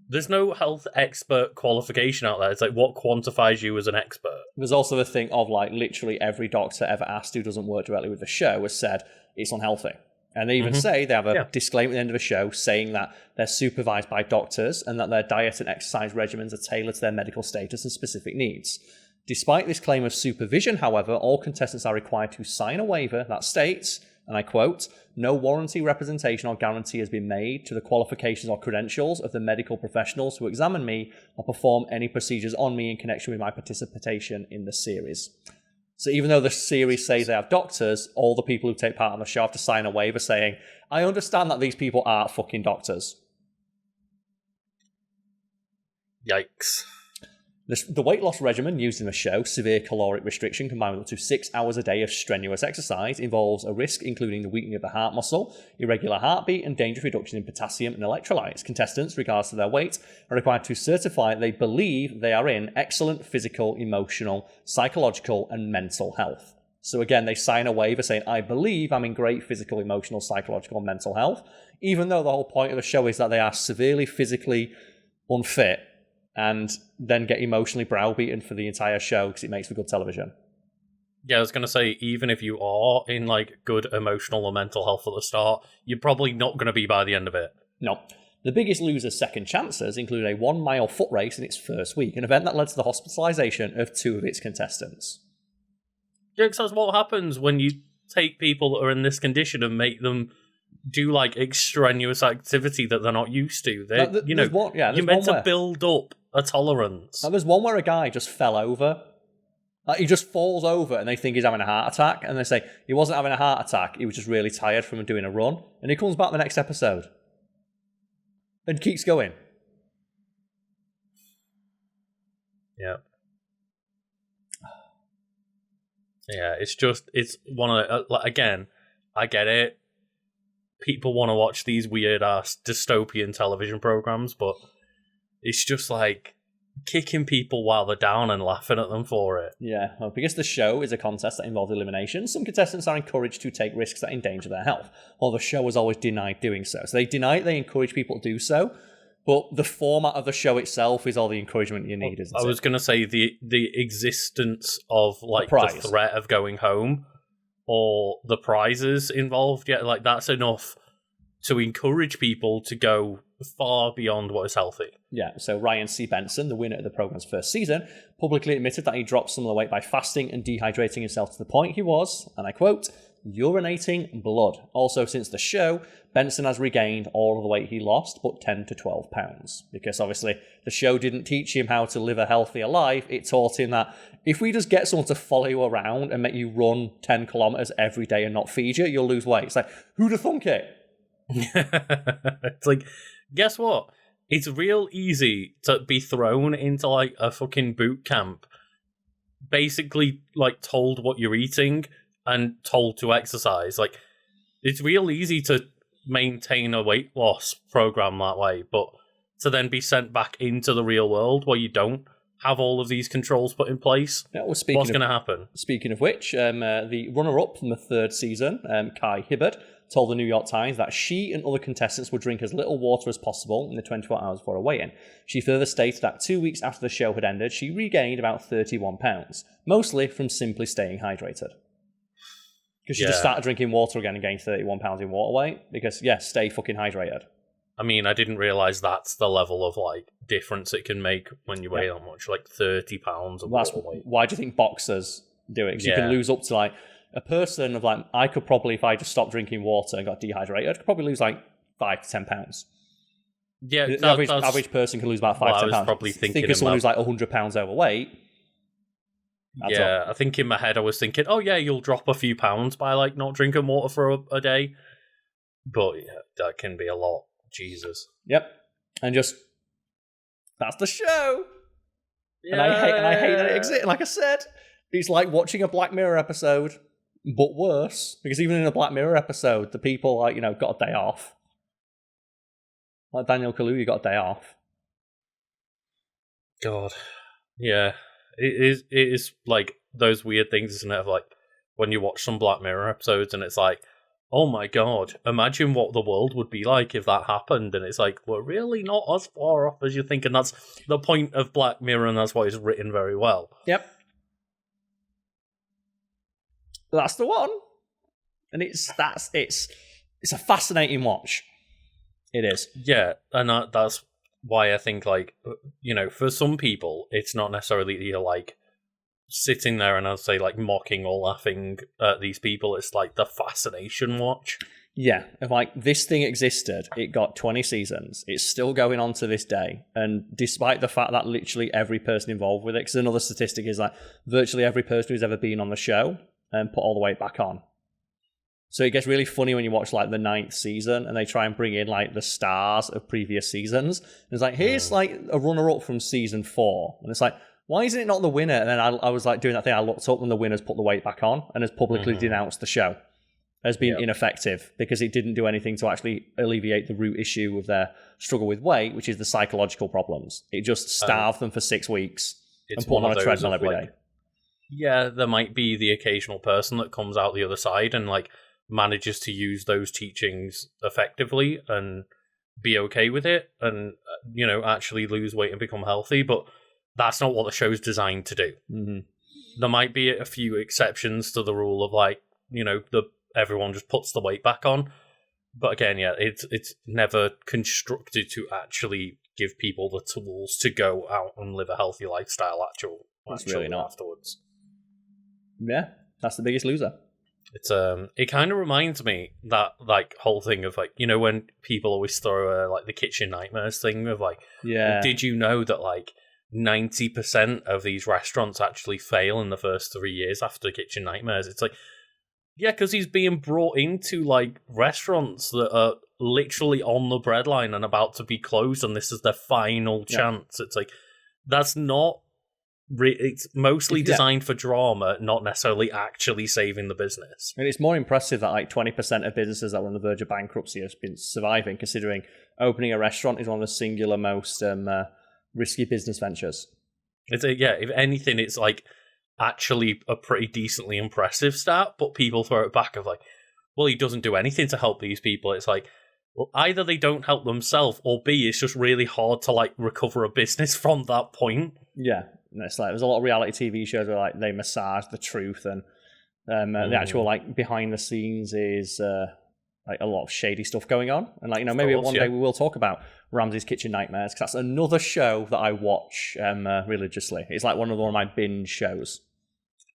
there's no health expert qualification out there. It's what quantifies you as an expert? There's also the thing of literally every doctor ever asked who doesn't work directly with the show has said it's unhealthy. And they even say they have a disclaimer at the end of the show saying that they're supervised by doctors and that their diet and exercise regimens are tailored to their medical status and specific needs. Despite this claim of supervision, however, all contestants are required to sign a waiver that states, and I quote, "No warranty, representation, or guarantee has been made to the qualifications or credentials of the medical professionals who examine me or perform any procedures on me in connection with my participation in the series." So even though the series says they have doctors, all the people who take part on the show have to sign a waiver saying, "I understand that these people aren't fucking doctors." Yikes. The weight loss regimen used in the show, severe caloric restriction combined with up to 6 hours a day of strenuous exercise, involves a risk including the weakening of the heart muscle, irregular heartbeat, and dangerous reduction in potassium and electrolytes. Contestants, regardless of their weight, are required to certify they believe they are in excellent physical, emotional, psychological, and mental health. So again, they sign a waiver saying, "I believe I'm in great physical, emotional, psychological, and mental health," even though the whole point of the show is that they are severely physically unfit and then get emotionally browbeaten for the entire show because it makes for good television. Yeah, I was going to say, even if you are in like good emotional or mental health at the start, you're probably not going to be by the end of it. No. The Biggest Loser's second chances include a 1-mile foot race in its first week, an event that led to the hospitalisation of 2 of its contestants. Yeah, because that's what happens when you take people that are in this condition and make them do like extraneous activity that they're not used to. You're meant to build up a tolerance. Now, there's one where a guy just fell over. Like, he just falls over and they think he's having a heart attack. And they say he wasn't having a heart attack. He was just really tired from doing a run. And he comes back the next episode. And keeps going. Yeah. Yeah, it's one of the, again, I get it. People want to watch these weird-ass dystopian television programs, but it's just like kicking people while they're down and laughing at them for it. Yeah, well, because the show is a contest that involves elimination, some contestants are encouraged to take risks that endanger their health, while the show was always denied doing so. So they encourage people to do so, but the format of the show itself is all the encouragement you need, isn't it? I was going to say the existence of like the threat of going home or the prizes involved, yeah, like that's enough to encourage people to go far beyond what is healthy. Yeah, so Ryan C. Benson, the winner of the program's first season, publicly admitted that he dropped some of the weight by fasting and dehydrating himself to the point he was, and I quote, urinating blood. Also, since the show, Benson has regained all of the weight he lost, but 10 to 12 pounds. Because obviously, the show didn't teach him how to live a healthier life. It taught him that if we just get someone to follow you around and make you run 10 kilometers every day and not feed you, you'll lose weight. It's like, who'd have thunk it? It's like, guess what? It's real easy to be thrown into like a fucking boot camp, basically like told what you're eating and told to exercise. Like, it's real easy to maintain a weight loss program that way, but to then be sent back into the real world where you don't have all of these controls put in place, yeah, well, what's going to happen? Speaking of which, the runner-up from the third season, Kai Hibbert, told the New York Times that she and other contestants would drink as little water as possible in the 24 hours before a weigh-in. She further stated that 2 weeks after the show had ended, she regained about 31 pounds, mostly from simply staying hydrated. Because she just started drinking water again and gained 31 pounds in water weight. Because, stay fucking hydrated. I mean, I didn't realise that's the level of, like, difference it can make when you weigh that much. Like, 30 pounds of water weight. Why do you think boxers do it? Because you can lose up to, like, a person of, like, I could probably, if I just stopped drinking water and got dehydrated, I could probably lose, like, 5 to 10 pounds. Yeah, the average person can lose about 5 to 10 pounds. I was probably thinking of someone who's, like, 100 pounds overweight. I think in my head I was thinking, oh yeah, you'll drop a few pounds by like not drinking water for a day. But yeah, that can be a lot. Jesus. Yep. And just, that's the show. Yeah. And I hate that it exists. Like I said, it's like watching a Black Mirror episode, but worse. Because even in a Black Mirror episode, the people like, got a day off. Like Daniel Kaluuya got a day off. God. Yeah. It is like those weird things, isn't it? Of like when you watch some Black Mirror episodes and it's like, oh my god, imagine what the world would be like if that happened. And it's like, we're really not as far off as you think. And that's the point of Black Mirror, and that's why it's written very well. Yep. That's the one. And it's a fascinating watch. It is. Yeah, and that's why I think, like, for some people, it's not necessarily like sitting there and I'd say like mocking or laughing at these people. It's like the fascination watch. Yeah, if like this thing existed, it got 20 seasons. It's still going on to this day, and despite the fact that literally every person involved with it, because another statistic is like virtually every person who's ever been on the show put all the weight back on. So it gets really funny when you watch like the 9th season and they try and bring in like the stars of previous seasons. And it's like, here's like a runner-up from season 4, and it's like, why isn't it not the winner? And then I was like doing that thing. I looked up and the winner's put the weight back on and has publicly denounced the show as being ineffective because it didn't do anything to actually alleviate the root issue of their struggle with weight, which is the psychological problems. It just starved them for 6 weeks and put them on a treadmill every day. Yeah, there might be the occasional person that comes out the other side and like manages to use those teachings effectively and be okay with it and, you know, actually lose weight and become healthy. But that's not what the show's designed to do. Mm-hmm. There might be a few exceptions to the rule of like, you know, everyone just puts the weight back on. But again, yeah, it's never constructed to actually give people the tools to go out and live a healthy lifestyle That's really not. Afterwards. Yeah, that's the biggest loser. It's it kind of reminds me that like whole thing of like, you know, when people always throw like the kitchen nightmares thing of like, did you know that like 90% of these restaurants actually fail in the first 3 years after Kitchen Nightmares? It's like, yeah, because he's being brought into like restaurants that are literally on the breadline and about to be closed, and this is their final chance. It's like, that's not. It's mostly designed for drama, not necessarily actually saving the business. And it's more impressive that like 20% of businesses that were on the verge of bankruptcy have been surviving, considering opening a restaurant is one of the singular most risky business ventures. If anything, it's like actually a pretty decently impressive stat, but people throw it back of like, well, he doesn't do anything to help these people. It's like, well, either they don't help themselves, or B, it's just really hard to like recover a business from that point. Yeah, and it's like there's a lot of reality TV shows where like they massage the truth, and the actual like behind the scenes is like a lot of shady stuff going on. And like, you know, maybe one day we will talk about Ramsay's Kitchen Nightmares, because that's another show that I watch religiously. It's like one of my binge shows.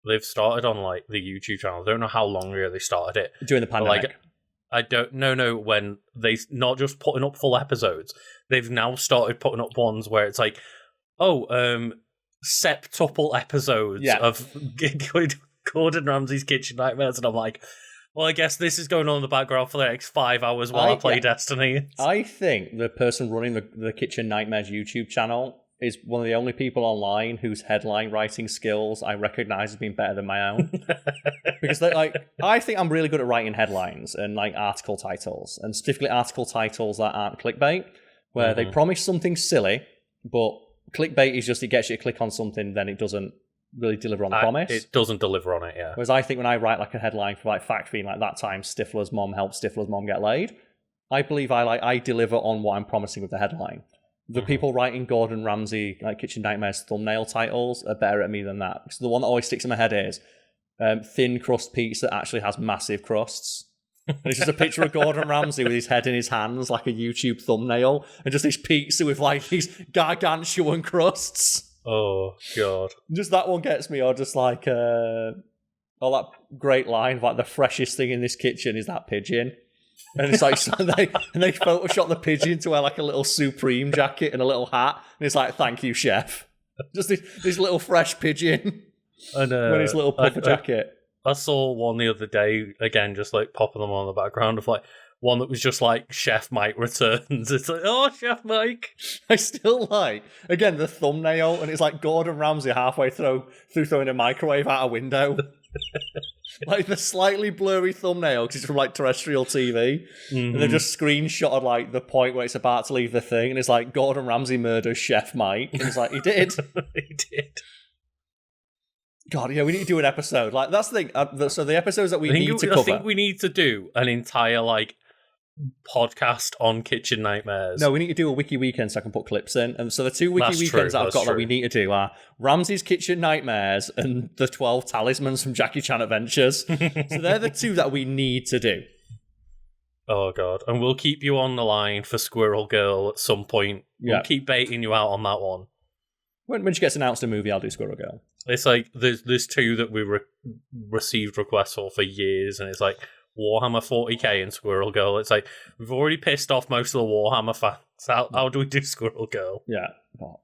They've started on like the YouTube channel. I don't know how long ago they started it. During the pandemic. Like, I don't know when they not just putting up full episodes. They've now started putting up ones where it's like, septuple episodes of Gordon Ramsay's Kitchen Nightmares, and I'm like, well, I guess this is going on in the background for the next 5 hours while I play Destiny. I think the person running the Kitchen Nightmares YouTube channel is one of the only people online whose headline writing skills I recognize as being better than my own. Because I think I'm really good at writing headlines and like article titles, and specifically article titles that aren't clickbait, where they promise something silly, but clickbait is just it gets you to click on something, then it doesn't really deliver on the promise. It doesn't deliver on it, yeah. Whereas I think when I write like a headline for like fact feed, like that time Stifler's mom helped Stifler's mom get laid, I believe I deliver on what I'm promising with the headline. The people writing Gordon Ramsay like Kitchen Nightmares thumbnail titles are better at me than that. Because the one that always sticks in my head is thin crust pizza actually has massive crusts. And it's just a picture of Gordon Ramsay with his head in his hands like a YouTube thumbnail, and just this pizza with like these gargantuan crusts. Oh, God. Just that one gets me, or just like, that great line, like the freshest thing in this kitchen is that pigeon. And it's like, they Photoshop the pigeon to wear like a little Supreme jacket and a little hat. And it's like, thank you, chef. Just this little fresh pigeon and with his little puffer jacket. I saw one the other day, again, just like popping them on the background of like, one that was just like Chef Mike returns. It's like, oh, Chef Mike. I still like, again, the thumbnail, and it's like Gordon Ramsay halfway through throwing a microwave out a window. Like the slightly blurry thumbnail, because it's from like terrestrial TV. And they've just screenshotted like the point where it's about to leave the thing, and it's like Gordon Ramsay murders Chef Mike. And it's like, he did. He did. God, yeah, we need to do an episode. Like, that's the thing. So the episodes that we need to cover. I think we need to do an entire like podcast on Kitchen Nightmares. No, we need to do a Wiki weekend so I can put clips in. And so the two Wiki weekends that I've got that we need to do are Ramsay's Kitchen Nightmares and the 12 Talismans from Jackie Chan Adventures. So they're the two that we need to do. Oh, God. And we'll keep you on the line for Squirrel Girl at some point. We'll keep baiting you out on that one. When she gets announced a movie, I'll do Squirrel Girl. It's like there's two that we received requests for years, and it's like Warhammer 40k and Squirrel Girl. It's like we've already pissed off most of the Warhammer fans. How do we do Squirrel Girl? Yeah,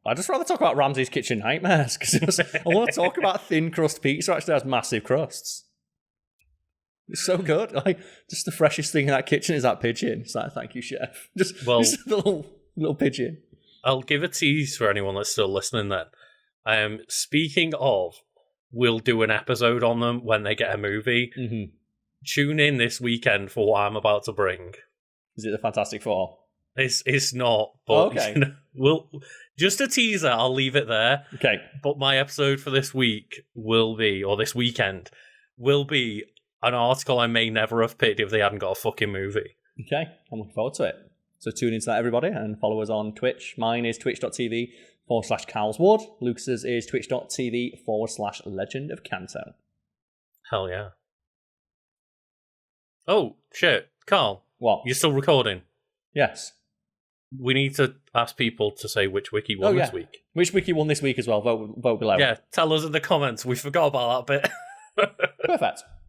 I'd just rather talk about Ramsay's Kitchen Nightmares because I want to talk about thin crust pizza. Actually, has massive crusts. It's so good. Like, just the freshest thing in that kitchen is that pigeon. It's like, thank you, chef. Just a little pigeon. I'll give a tease for anyone that's still listening then. Speaking of, we'll do an episode on them when they get a movie. Mm-hmm. Tune in this weekend for what I'm about to bring. Is it the Fantastic Four? It's not, but okay. We'll just a teaser. I'll leave it there. Okay. But my episode for this week this weekend, will be an article I may never have picked if they hadn't got a fucking movie. Okay, I'm looking forward to it. So tune into that, everybody, and follow us on Twitch. Mine is twitch.tv/Karlswood. Lucas's is twitch.tv/Legend of Kanto. Hell yeah. Oh, shit. Karl. What? You're still recording? Yes. We need to ask people to say which wiki won this week. Which wiki won this week as well? Vote below. Yeah, tell us in the comments. We forgot about that bit. Perfect.